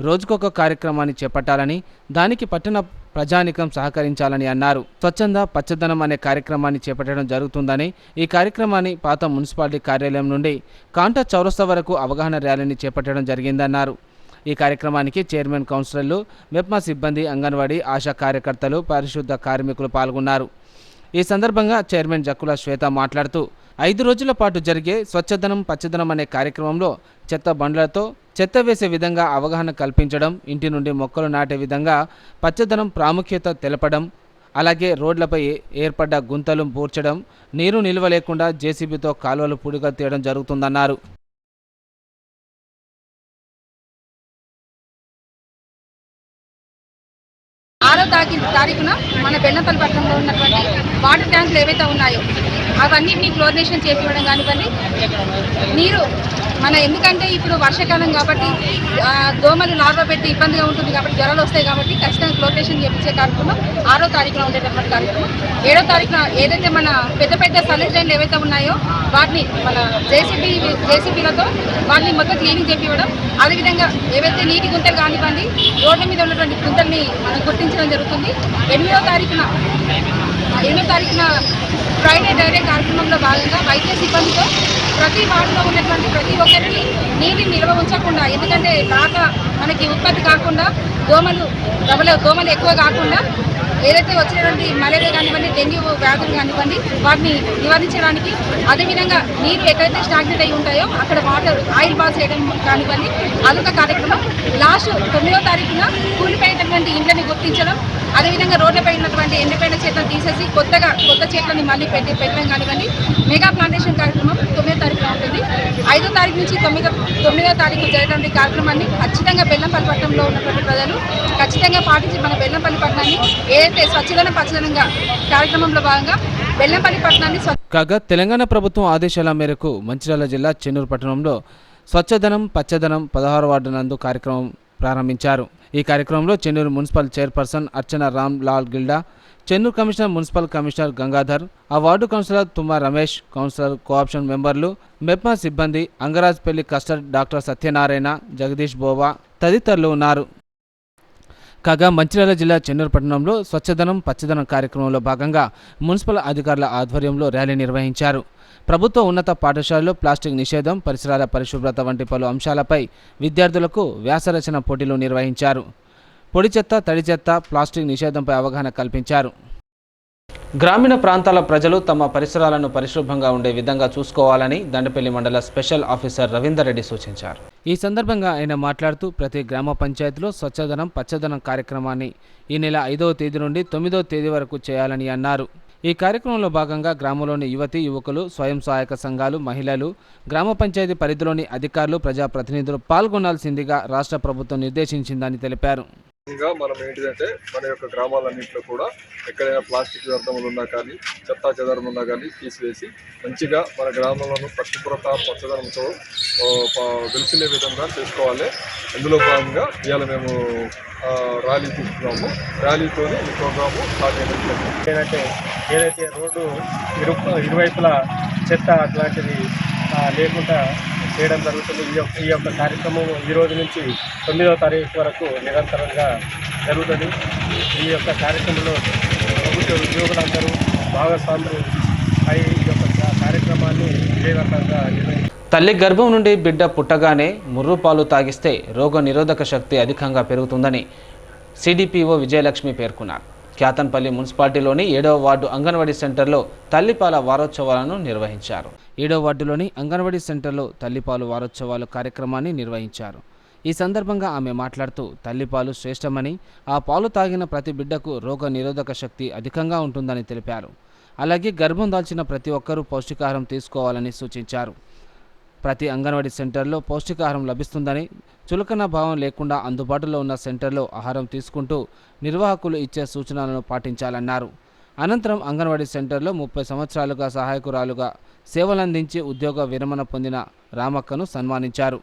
రోజుకొక కార్యక్రమాన్ని చేపట్టాలని, దానికి పట్టణ ప్రజానికం సహకరించాలని అన్నారు. స్వచ్ఛంద పచ్చదనం అనే కార్యక్రమాన్ని చేపట్టడం జరుగుతుందని, ఈ కార్యక్రమాన్ని పాత మున్సిపాలిటీ కార్యాలయం నుండి కాంటా చౌరస్తా వరకు అవగాహన ర్యాలీని చేపట్టడం జరిగిందన్నారు. ఈ కార్యక్రమానికి చైర్మన్, కౌన్సిలర్లు, మెప్మా సిబ్బంది, అంగన్వాడీ, ఆశా కార్యకర్తలు, పారిశుద్ధ కార్మికులు పాల్గొన్నారు. ఈ సందర్భంగా చైర్మన్ జక్కుల శ్వేత మాట్లాడుతూ 5 రోజుల పాటు జరిగే స్వచ్ఛదనం పచ్చదనం అనే కార్యక్రమంలో చెత్త బండ్లతో చెత్త వేసే విధంగా అవగాహన కల్పించడం, ఇంటి నుండి మొక్కలు నాటే విధంగా పచ్చదనం ప్రాముఖ్యత తెలపడం, అలాగే రోడ్లపై ఏర్పడ్డ గుంతలు పూడ్చడం, నీరు నిల్వ లేకుండా జేసీబీతో కాలువలు పూడిగా తీయడం జరుగుతుందన్నారు. తారీఖున మన బెల్లంపల్లి పట్టణంలో ఉన్నటువంటి వాటర్ ట్యాంకులు ఏవైతే ఉన్నాయో అవన్నిటిని క్లోరినేషన్ చేపివ్వడం కానివ్వండి. నీరు ఎందుకంటే ఇప్పుడు వర్షాకాలం కాబట్టి దోమలు లార్వా పెట్టి ఇబ్బందిగా ఉంటుంది కాబట్టి జ్వరాలు వస్తాయి కాబట్టి ఖచ్చితంగా క్లోరినేషన్ చేయించే కార్యక్రమం 6వ తారీఖున ఉండేటటువంటి కార్యక్రమం. 7వ తారీఖున ఏదైతే మన పెద్ద పెద్ద సలేజ్ లైన్లు ఏవైతే ఉన్నాయో వాటిని మన జేసీబీలతో వాటిని మొత్తం క్లీనింగ్ చేపివ్వడం, అదేవిధంగా ఏవైతే నీటి గుంతలు కానివ్వండి రోడ్ల మీద ఉన్నటువంటి గుంతల్ని మనం గుర్తించడం జరుగుతుంది. 8వ తారీఖున ఫ్రైడే డైరీ కార్యక్రమంలో భాగంగా వైద్య సిబ్బందితో ప్రతి వార్డులో ఉన్నటువంటి ప్రతి ఒక్కరికి నీటిని నిల్వ ఉంచకుండా, ఎందుకంటే మనకి ఉత్పత్తి కాకుండా దోమలు ఎక్కువ కాకుండా ఏదైతే వచ్చేటువంటి మలేరియా కానివ్వండి, డెంగ్యూ వ్యాధులు కానివ్వండి, వాటిని నివారించడానికి, అదేవిధంగా నీరు ఎక్కడైతే స్టాగ్నెట్ అయి ఉంటాయో అక్కడ వాటర్ ఆయిల్ బాత్ చేయడం కానివ్వండి, అదొక కార్యక్రమం. లాస్ట్ 9వ తారీఖున కూలిపోయినటువంటి ఇండ్లని గుర్తించడం, అదేవిధంగా రోడ్లపై ఉన్నటువంటి ఎండిపోయిన చెట్లను తీసేసి కొత్త చెట్లని మళ్ళీ పెట్టడం కానివ్వండి. మెగా ప్లాంటేషన్ కార్యక్రమం 9వ తారీఖున ఉంటుంది. 5వ తారీఖు నుంచి 9వ తారీఖు జరిగినటువంటి కార్యక్రమాన్ని ఖచ్చితంగా బెల్లంపల్లి పట్టణంలో ఉన్నటువంటి ప్రజలు ఖచ్చితంగా పాటించి మన బెల్లంపల్లి పట్టణాన్ని ఏదైతే స్వచ్ఛదనం పచ్చదనంగా కార్యక్రమంలో భాగంగా బెల్లంపల్లి పట్టణాన్ని కాగా తెలంగాణ ప్రభుత్వం ఆదేశాల మేరకు మంచిర్యాల జిల్లా చెన్నూరు పట్టణంలో స్వచ్ఛదనం పచ్చదనం 16వ వార్డు నందు కార్యక్రమం ప్రారంభించారు. ఈ కార్యక్రమంలో Chennur municipal chairperson Archana Ram Lal Gilda, Chennur commissioner municipal commissioner Gangadhar, ఆ ward councillor Tumma Ramesh, councillor cooption మెంబర్లు, మెప్మా సిబ్బంది, అంగరాజ్పల్లి కస్టర్ డాక్టర్ సత్యనారాయణ, జగదీష్ బోవా తదితరులు ఉన్నారు. కాగా మంచిర్యాల జిల్లా చెన్నూరు పట్టణంలో స్వచ్ఛదనం పచ్చదనం కార్యక్రమంలో భాగంగా మున్సిపల్ అధికారుల ఆధ్వర్యంలో ర్యాలీ నిర్వహించారు. ప్రభుత్వ ఉన్నత పాఠశాలలో ప్లాస్టిక్ నిషేధం, పరిసరాల పరిశుభ్రత వంటి పలు అంశాలపై విద్యార్థులకు వ్యాసరచన పోటీలు నిర్వహించారు. పొడి చెత్త, తడి చెత్త, ప్లాస్టిక్ నిషేధంపై అవగాహన కల్పించారు. గ్రామీణ ప్రాంతాల ప్రజలు తమ పరిసరాలను పరిశుభ్రంగా ఉండే విధంగా చూసుకోవాలని దండపల్లి మండల స్పెషల్ ఆఫీసర్ రవీందర్ రెడ్డి సూచించారు. ఈ సందర్భంగా ఆయన మాట్లాడుతూ ప్రతి గ్రామ పంచాయతీలో స్వచ్ఛదనం పచ్చదనం కార్యక్రమాన్ని ఈ నెల 5వ తేదీ నుండి 9వ తేదీ వరకు చేయాలని అన్నారు. ఈ కార్యక్రమంలో భాగంగా గ్రామంలోని యువతీ యువకులు, స్వయం సహాయక సంఘాలు, మహిళలు, గ్రామ పంచాయతీ పరిధిలోని అధికారులు, ప్రజాప్రతినిధులు పాల్గొనాల్సిందిగా రాష్ట్ర ప్రభుత్వం నిర్దేశించిందని తెలిపారు. మనం ఏంటిదంటే మన యొక్క గ్రామాలన్నింటిలో కూడా ఎక్కడైనా ప్లాస్టిక్ వ్యర్థములు ఉన్నా కానీ, చెత్తా చెదారం ఉన్నా కానీ తీసివేసి మంచిగా మన గ్రామంలో పరిశుభ్రత పచ్చదనంతో వెలిసినే విధంగా చేసుకోవాలి. అందులో భాగంగా ఇవాళ మేము ర్యాలీ తీసుకున్నాము. ర్యాలీతో ఈ ప్రోగ్రాము స్టార్ట్ చేయడం ఏంటంటే ఏదైతే రోడ్డు ఇరువైపులా చెత్త అట్లాంటిది లేకుండా చేయడం జరుగుతుంది. ఈ యొక్క కార్యక్రమం ఈ రోజు నుంచి 9వ తారీఖు వరకు నిరంతరంగా జరుగుతుంది. ఈ యొక్క కార్యక్రమంలో ప్రభుత్వ ఉద్యోగులందరూ భాగస్వాములు అయి ఈ యొక్క కార్యక్రమాన్ని విజయవంతంగా నిర్వహించారు. తల్లి గర్భం నుండి బిడ్డ పుట్టగానే ముర్రు పాలు తాగిస్తే రోగ నిరోధక శక్తి అధికంగా పెరుగుతుందని సిడిపిఓ విజయలక్ష్మి పేర్కొన్నారు. క్యాతన్పల్లి మున్సిపాలిటీలోని 7వ వార్డు అంగన్వాడీ సెంటర్లో తల్లిపాల వారోత్సవాలను నిర్వహించారు. 7వ వార్డులోని అంగన్వాడీ సెంటర్లో తల్లిపాలు వారోత్సవాలు కార్యక్రమాన్ని నిర్వహించారు. ఈ సందర్భంగా ఆమె మాట్లాడుతూ తల్లిపాలు శ్రేష్టమని, ఆ పాలు తాగిన ప్రతి బిడ్డకు రోగ నిరోధక శక్తి అధికంగా ఉంటుందని తెలిపారు. అలాగే గర్భం దాల్చిన ప్రతి ఒక్కరూ పౌష్టికాహారం తీసుకోవాలని సూచించారు. ప్రతి అంగన్వాడీ సెంటర్లో పౌష్టికాహారం లభిస్తుందని, చులకన భావం లేకుండా అందుబాటులో ఉన్న సెంటర్లో ఆహారం తీసుకుంటూ నిర్వాహకులు ఇచ్చే సూచనలను పాటించాలన్నారు. అనంతరం అంగన్వాడీ సెంటర్లో 30 సంవత్సరాలుగా సహాయకురాలుగా సేవలందించి ఉద్యోగ విరమణ పొందిన రామక్కను సన్మానించారు.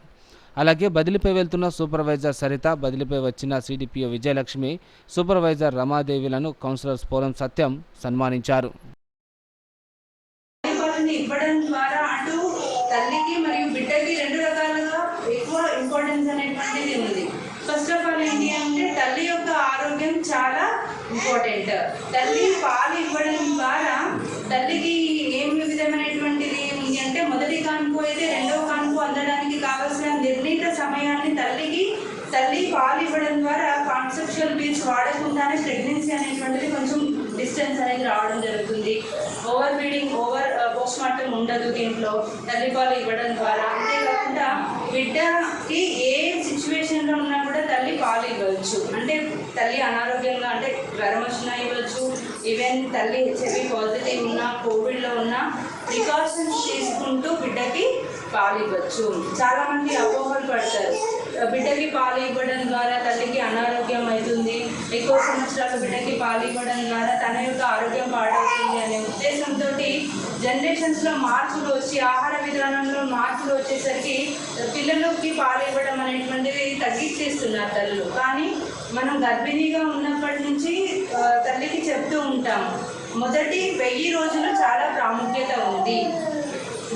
అలాగే బదిలీపై వెళ్తున్న సూపర్వైజర్ సరిత, బదిలీపై వచ్చిన సిడిపిఓ విజయలక్ష్మి, సూపర్వైజర్ రమాదేవిలను కౌన్సిలర్ స్పోలం సత్యం సన్మానించారు. ఇవ్వడం ద్వారా అటు తల్లికి మరియు బిడ్డకి 2 రకాలుగా ఎక్కువ ఇంపార్టెన్స్ అనేటువంటిది ఉంది. ఫస్ట్ ఆఫ్ ఆల్ ఏంటి అంటే తల్లి యొక్క ఆరోగ్యం చాలా ఇంపార్టెంట్. తల్లి పాలు ఇవ్వడం ద్వారా తల్లికి ఏం విధమైనటువంటిది ఉంది అంటే మొదటి కాన్పు అయితే 2వ కాన్పు అందడానికి కావాల్సిన నిర్ణీత సమయాన్ని తల్లి పాలు ఇవ్వడం ద్వారా కాన్సెప్చువల్ పిల్స్ వాడకుండానే ప్రెగ్నెన్సీ అనేటువంటిది కొంచెం డిస్టెన్స్ అనేది రావడం జరుగుతుంది. ఓవర్ ఫీడింగ్, పోస్ట్ మార్టం ఉండదు దీంట్లో తల్లిపాలు ఇవ్వడం ద్వారా. అంతేకాకుండా బిడ్డకి ఏ సిచ్యువేషన్లో ఉన్నా కూడా తల్లి పాలు ఇవ్వచ్చు. అంటే తల్లి అనారోగ్యంగా అంటే జ్వరం వచ్చినా ఇవ్వచ్చు, ఈవెన్ తల్లి హెచ్ఐవి పాజిటివ్ ఉన్నా, కోవిడ్లో ఉన్నా ప్రికాషన్స్ తీసుకుంటూ బిడ్డకి పాలు ఇవ్వచ్చు. చాలామంది అపోహలు పడతారు, బిడ్డకి పాలు ఇవ్వడం ద్వారా తల్లికి అనారోగ్యం అవుతుంది, ఎక్కువ సంవత్సరాలు బిడ్డకి పాలు ఇవ్వడం ద్వారా తన యొక్క ఆరోగ్యం పాడవుతుంది అనే ఉద్దేశంతో జనరేషన్స్లో మార్పులు వచ్చి ఆహార విధానంలో మార్పులు వచ్చేసరికి పిల్లలకి పాలు ఇవ్వడం అనేటువంటిది తగ్గించేస్తున్నారు తల్లులు. కానీ మనం గర్భిణీగా ఉన్నప్పటి నుంచి తల్లికి చెప్తూ ఉంటాము, మొదటి 1000 రోజులు చాలా ప్రాముఖ్యత ఉంది.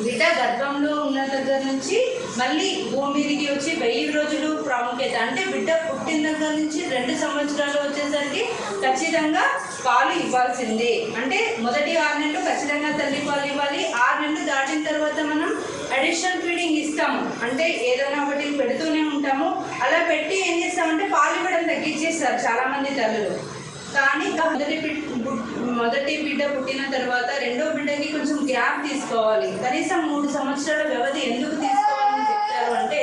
బిడ్డ గర్భంలో ఉన్న దగ్గర నుంచి మళ్ళీ భూమి మీదకి వచ్చి 1000 రోజులు ప్రాముఖ్యత. అంటే బిడ్డ పుట్టిన దగ్గర నుంచి 2 సంవత్సరాలు వచ్చేసరికి ఖచ్చితంగా పాలు ఇవ్వాల్సిందే. అంటే మొదటి 6 నెలలు ఖచ్చితంగా తల్లి పాలు ఇవ్వాలి. 6 నెలలు దాటిన తర్వాత మనం అడిషనల్ ఫీడింగ్ ఇస్తాము, అంటే ఏదైనా ఒకటి పెడుతూనే ఉంటాము. అలా పెట్టి ఏం చేస్తామంటే పాలు ఇవ్వడం తగ్గించేస్తారు చాలామంది తల్లులు. కానీ మొదటి బిడ్డ పుట్టిన తర్వాత రెండో బిడ్డకి కొంచెం గ్యాప్ తీసుకోవాలి. కనీసం 3 సంవత్సరాల వ్యవధి ఎందుకు తీసుకోవాలని చెప్తారు అంటే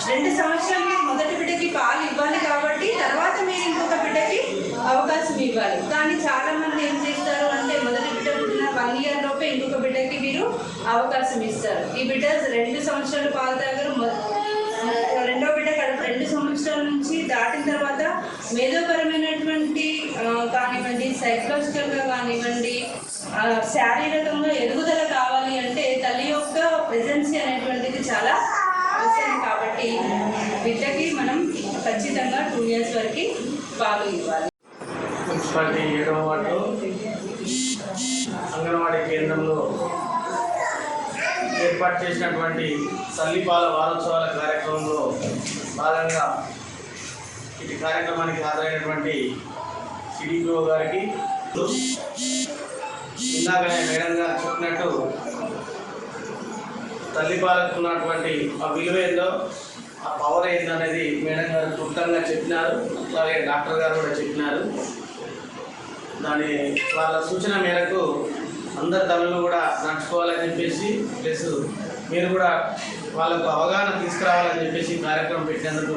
2 సంవత్సరాలకి మొదటి బిడ్డకి పాలు ఇవ్వాలి కాబట్టి తర్వాత మీరు ఇంకొక బిడ్డకి అవకాశం ఇవ్వాలి. కానీ చాలా మంది ఏం చేస్తారు అంటే మొదటి బిడ్డ పుట్టిన 1 ఇయర్ లోపే ఇంకొక బిడ్డకి మీరు అవకాశం ఇస్తారు. ఈ బిడ్డ 2 సంవత్సరాలు పాలు తాగరు, రెండో బిడ్డ కడుపు 2 సంవత్సరాల నుంచి దాటిన తర్వాత మేధోపరమైనటువంటి కానివ్వండి, సైకలాజికల్గా కానివ్వండి, శారీరకంగా ఎదుగుదల కావాలి అంటే తల్లి యొక్క ప్రెజెన్సీ అనేటువంటిది చాలా అవసరం. కాబట్టి బిడ్డకి మనం ఖచ్చితంగా 2 ఇయర్స్ వరకు పాలు ఇవ్వాలి. మున్సిపాలిటీ 7వ వార్డు అంగన్వాడీ కేంద్రంలో ఏర్పాటు చేసినటువంటి తల్లిపాల వారోత్సవాల కార్యక్రమంలో భాగంగా ఇటు కార్యక్రమానికి హాజరైనటువంటి సిడిపిఓ గారికి ఇందాకనే మేడం గారు చెప్పినట్టు తల్లిపాలకు ఉన్నటువంటి ఆ విలువ ఏందో, ఆ పవర్ ఏందనేది మేడం గారు క్లుప్తంగా చెప్పినారు. అలాగే డాక్టర్ గారు కూడా చెప్పినారు. దాని వాళ్ళ సూచన మేరకు అందరు తల్లులు కూడా నడుచుకోవాలని చెప్పేసి, ప్లస్ మీరు కూడా వాళ్ళకు అవగాహన తీసుకురావాలని చెప్పేసి కార్యక్రమం పెట్టినందుకు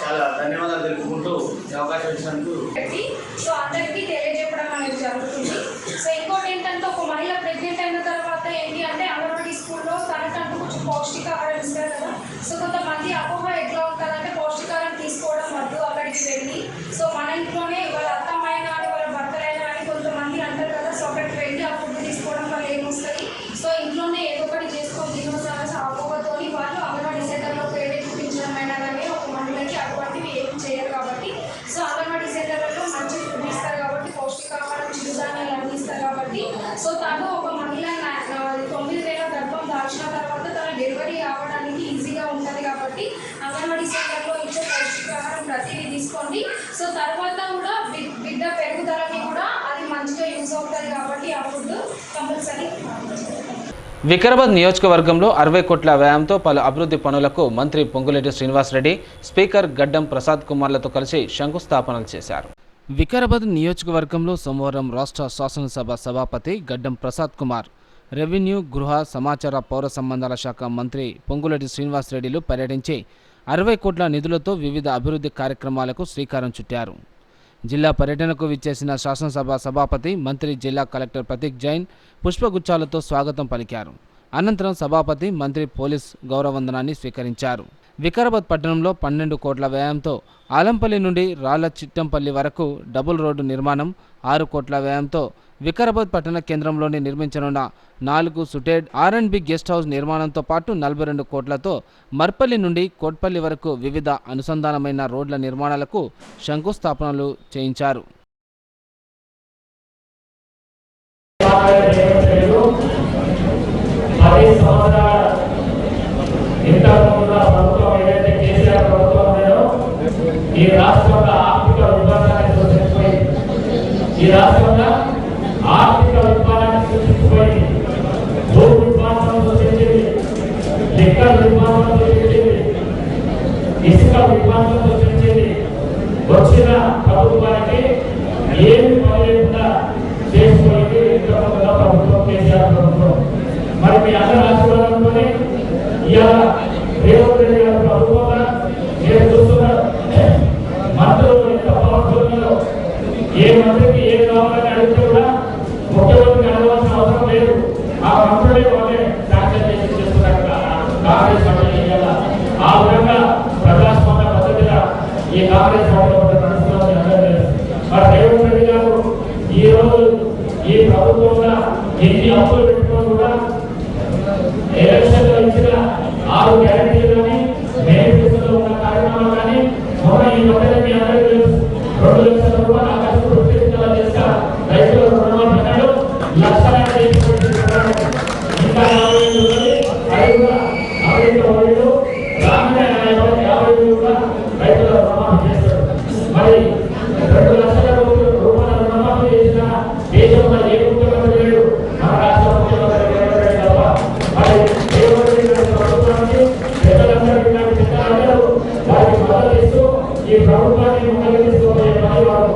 చాలా ధన్యవాదాలు తెలుపుకుంటూ అవకాశం ఇచ్చినందుకు. సో అందరికీ తెలియజెప్పడం అనేది జరుగుతుంది. సో ఇంకోటి ఏంటంటే ఒక మహిళ ప్రెగ్నెంట్ అయిన తర్వాత ఏంటి అంటే అంగన్వాడీ స్కూల్లో తనకంటూ కొంచెం పౌష్టికాహారం ఇస్తారు కదా. సో కొంతమంది అపోహ ఎట్లా ఉంటుందంటే పౌష్టికాహారం తీసుకోవడం వద్దు అక్కడికి వెళ్ళి, సో మన ఇంట్లోనే వాళ్ళ అత్తమ్మైనా అని వాళ్ళ భర్తలైనా అని కొంతమంది అంటారు కదా. సో అక్కడికి వెళ్ళి ఆ ఫుడ్ తీసుకోవడం వల్ల ఏమొస్తుంది, సో ఇంట్లోనే ఏదో ఒకటి చేసుకొని తినొస్తారని అపోహతో వాళ్ళు అంగన్వాడీ సెంటర్లో పేరే చూపించడం అయినా కానీ ఒక మహిళకి అటువంటివి ఏం చేయరు. కాబట్టి సో అంగన్వాడీ సెంటర్లలో మంచి ఫుడ్ ఇస్తారు కాబట్టి, పౌష్టికాహారం చిరుధాన్యాలు అందిస్తారు కాబట్టి, సో తను ఒక మహిళ 9 నెలల గర్భం దాల్చిన తర్వాత తన డెలివరీ అవ్వడానికి ఈజీగా ఉంటుంది. కాబట్టి అంగన్వాడీ సెంటర్లో ఇచ్చే పౌష్టికాహారం ప్రతిదీ తీసుకోండి. సో తర్వాత కూడా బిడ్డ పెరుగుదలకి కూడా అది మంచిగా యూజ్ అవుతుంది కాబట్టి ఆ ఫుడ్ కంపల్సరీ. వికారాబాద్ నియోజకవర్గంలో 60 కోట్ల వ్యయంతో పలు అభివృద్ధి పనులకు మంత్రి పొంగులేటి శ్రీనివాసరెడ్డి, స్పీకర్ గడ్డం ప్రసాద్ కుమార్లతో కలిసి శంకుస్థాపనలు చేశారు. వికారాబాద్ నియోజకవర్గంలో సోమవారం రాష్ట్ర శాసనసభ సభాపతి గడ్డం ప్రసాద్ కుమార్, రెవెన్యూ, గృహ, సమాచార, పౌర సంబంధాల శాఖ మంత్రి పొంగులేటి శ్రీనివాసరెడ్డిలు పర్యటించి 60 కోట్ల నిధులతో వివిధ అభివృద్ధి కార్యక్రమాలకు శ్రీకారం చుట్టారు. జిల్లా పర్యటనకు విచ్చేసిన శాసనసభ సభాపతి మంత్రి జిల్లా కలెక్టర్ ప్రతీక్ జైన్ పుష్పగుచ్చాలతో స్వాగతం పలికారు. అనంతరం సభాపతి మంత్రి పోలీస్ గౌరవవందనాన్ని స్వీకరించారు. వికారాబాద్ పట్టణంలో 12 కోట్ల వ్యయంతో ఆలంపల్లి నుండి రాళ్ల చిట్టంపల్లి వరకు డబుల్ రోడ్డు నిర్మాణం, 6 కోట్ల వ్యయంతో వికారాబాద్ పట్టణ కేంద్రంలోని నిర్మించనున్న 4 సుటేడ్ R&B గెస్ట్ హౌస్ నిర్మాణంతో పాటు 42 కోట్లతో మర్పల్లి నుండి కోట్పల్లి వరకు వివిధ అనుసంధానమైన రోడ్ల నిర్మాణాలకు శంకుస్థాపనలు చేయించారు. ఈ రాష్ట్రంలో ఆర్థిక విభాగాన్ని సృష్టించిపోయి భూ విభాగం సృష్టించింది, లెక్కల విభాగం సృష్టించింది, ఇసుక విభాగం సృష్టించింది. వచ్చిన ప్రభుత్వానికి ఏమి పనిలేకుండా చేసుకునేది ప్రభుత్వం, కేసీఆర్ ప్రభుత్వం. మరి మీ అందరి ఆశీర్వాదంతోనే ఇవాళ రేవంత్ రెడ్డి గారి ప్రభుత్వంగా మీరు చూస్తున్నారు. మంత్రులు ఎంత పవర్ఫుల్లో ఏ మంత్రికి ఏం కావాలని అడిగితే కూడా ముఖ్యమంత్రికి అడగాల్సిన అవసరం లేదు. ఆ మంత్రులే వాళ్ళే శాంక్షన్ చేసి చేస్తున్నారు కాంగ్రెస్ పార్టీ. ఆ విధంగా ప్రజాస్వామ్య పద్ధతిగా ఈ కాంగ్రెస్ పార్టీ నడుస్తున్నది. మరి రేవంత్ రెడ్డి గారు ఈ రోజు ఈ ప్రభుత్వంగా ఎన్ని అప్పులు పెట్టుకొని కూడా ఎలక్షన్ లో ఇచ్చిన 6 గ్యారెంటీలు కానీ, మేనిఫెస్టోలో ఉన్న కార్యక్రమాలు కానీ, మొన్న ఈ మధ్యన మీ అందరికీ 2 లక్షల రూపాయలు ఆకాశం ప్రత్యేకంగా చేస్తా రైతుల రుణమాఫీ లక్షల ఇంకా 50 గ్రామీణ 50 కూడా రైతుల రుణమాఫీ చేస్తారు. మరి 2 లక్షల రూపాయల రుణమాఫీ చేసిన దేశంలో ఏ ముఖ్యమంత్రి లేడు, మన రాష్ట్ర ముఖ్యమంత్రి తప్ప. మరి ప్రభుత్వానికి పెద్దలందరూ వారికి మద్దతు ఇస్తూ ఈ ప్రభుత్వాన్ని ముందుకు తీసుకోబోయే పని వారు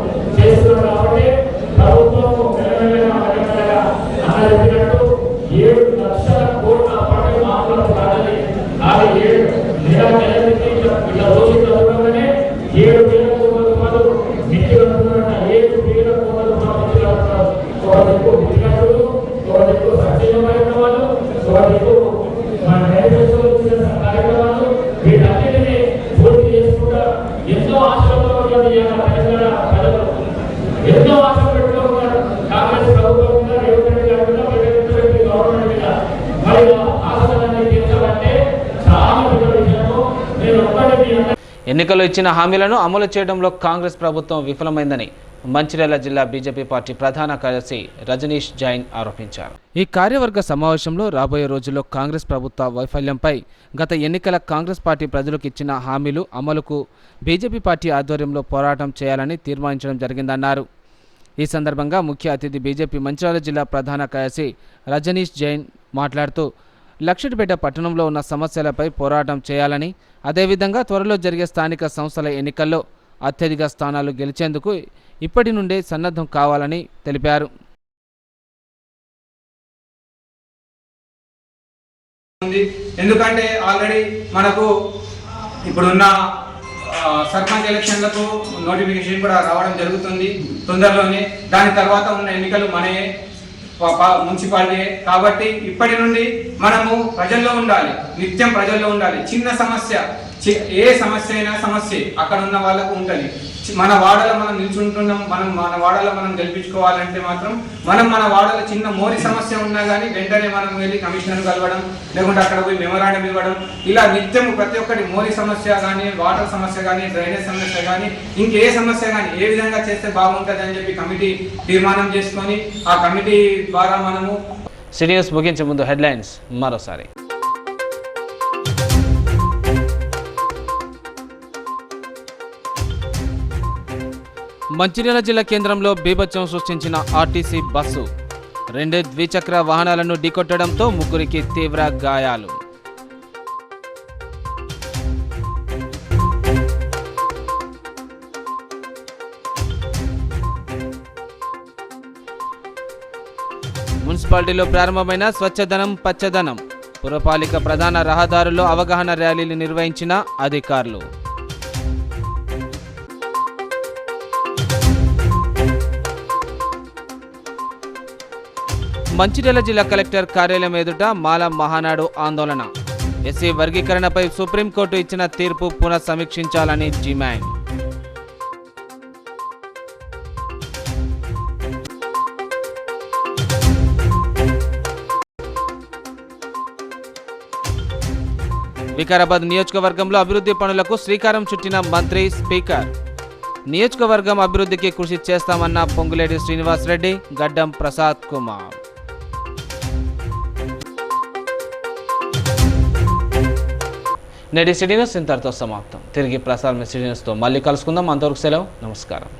ఎన్నికల్లో ఇచ్చిన హామీలను అమలు చేయడంలో కాంగ్రెస్ ప్రభుత్వం విఫలమైందని మంచిర్యాల జిల్లా బీజేపీ పార్టీ ప్రధాన కార్యదర్శి రజనీష్ జైన్ ఆరోపించారు. ఈ కార్యవర్గ సమావేశంలో రాబోయే రోజుల్లో కాంగ్రెస్ ప్రభుత్వ వైఫల్యంపై గత ఎన్నికల కాంగ్రెస్ పార్టీ ప్రజలకు ఇచ్చిన హామీలు అమలుకు బీజేపీ పార్టీ ఆధ్వర్యంలో పోరాటం చేయాలని తీర్మానించడం జరిగిందన్నారు. ఈ సందర్భంగా ముఖ్య అతిథి బీజేపీ మంచిర్యాల జిల్లా ప్రధాన కార్యదర్శి రజనీష్ జైన్ మాట్లాడుతూ లక్షిట్పేట పట్టణంలో ఉన్న సమస్యలపై పోరాటం చేయాలని, అదేవిధంగా త్వరలో జరిగే స్థానిక సంస్థల ఎన్నికల్లో అత్యధిక స్థానాలు గెలిచేందుకు ఇప్పటి నుండే సన్నద్ధం కావాలని తెలిపారు. ఎందుకంటే ఆల్రెడీ మనకు ఇప్పుడున్న సర్పంచ్ ఎలక్షన్లకు నోటిఫికేషన్ కూడా రావడం జరుగుతుంది తొందరలోనే. దాని తర్వాత ఉన్న ఎన్నికలు మనయే, మున్సిపాలిటీ. కాబట్టి ఇప్పటి నుండి మనము ప్రజల్లో ఉండాలి, నిత్యం ప్రజల్లో ఉండాలి. చిన్న సమస్య, ఏ సమస్య అయినా సమస్య అక్కడ ఉన్న వాళ్ళకు ఉంటుంది. మన వాడలో మనం నిల్చుంటున్నాం, మన వాడలో మనం గెలిపించుకోవాలంటే మాత్రం మన వాడలో చిన్న మోరి సమస్య ఉన్నా కానీ వెంటనే మనం వెళ్ళి కమిషనర్ కలవడం, లేకుంటే అక్కడ పోయి మెమోరాండం ఇవ్వడం. ఇలా నిత్యం ప్రతి ఒక్కటి మోరి సమస్య కానీ, వాటర్ సమస్య కానీ, డ్రైనేజ్ సమస్య కానీ, ఇంకే సమస్య కానీ ఏ విధంగా చేస్తే బాగుంటుంది అని చెప్పి కమిటీ తీర్మానం చేసుకొని ఆ కమిటీ ద్వారా మనము. సిరీస్ ముగించే ముందు హెడ్లైన్స్ మరోసారి. మంచిర్యాల జిల్లా కేంద్రంలో బీభత్సం సృష్టించిన ఆర్టీసీ బస్సు, 2 ద్విచక్ర వాహనాలను ఢీకొట్టడంతో 3కి తీవ్ర గాయాలు. మున్సిపాలిటీలో ప్రారంభమైన స్వచ్ఛదనం పచ్చదనం, పురపాలిక ప్రధాన రహదారుల్లో అవగాహన ర్యాలీలు నిర్వహించిన అధికారులు. మంచిర్యాల జిల్లా కలెక్టర్ కార్యాలయం ఎదుట మాల మహానాడు ఆందోళన, ఎస్సీ వర్గీకరణపై సుప్రీంకోర్టు ఇచ్చిన తీర్పు పునఃసమీక్షించాలని డిమాండ్. వికారాబాద్ నియోజకవర్గంలో అభివృద్ధి పనులకు శ్రీకారం చుట్టిన మంత్రి, స్పీకర్. నియోజకవర్గం అభివృద్ధికి కృషి చేస్తామన్న పొంగులేటి శ్రీనివాస్ రెడ్డి, గడ్డం ప్రసాద్ కుమార్. నేటి సిటీ న్యూస్ ఇంతటితో సమాప్తం. తిరిగి ప్రసారం సిటీ న్యూస్తో మళ్ళీ కలుసుకుందాం. అంతవరకు సెలవు, నమస్కారం.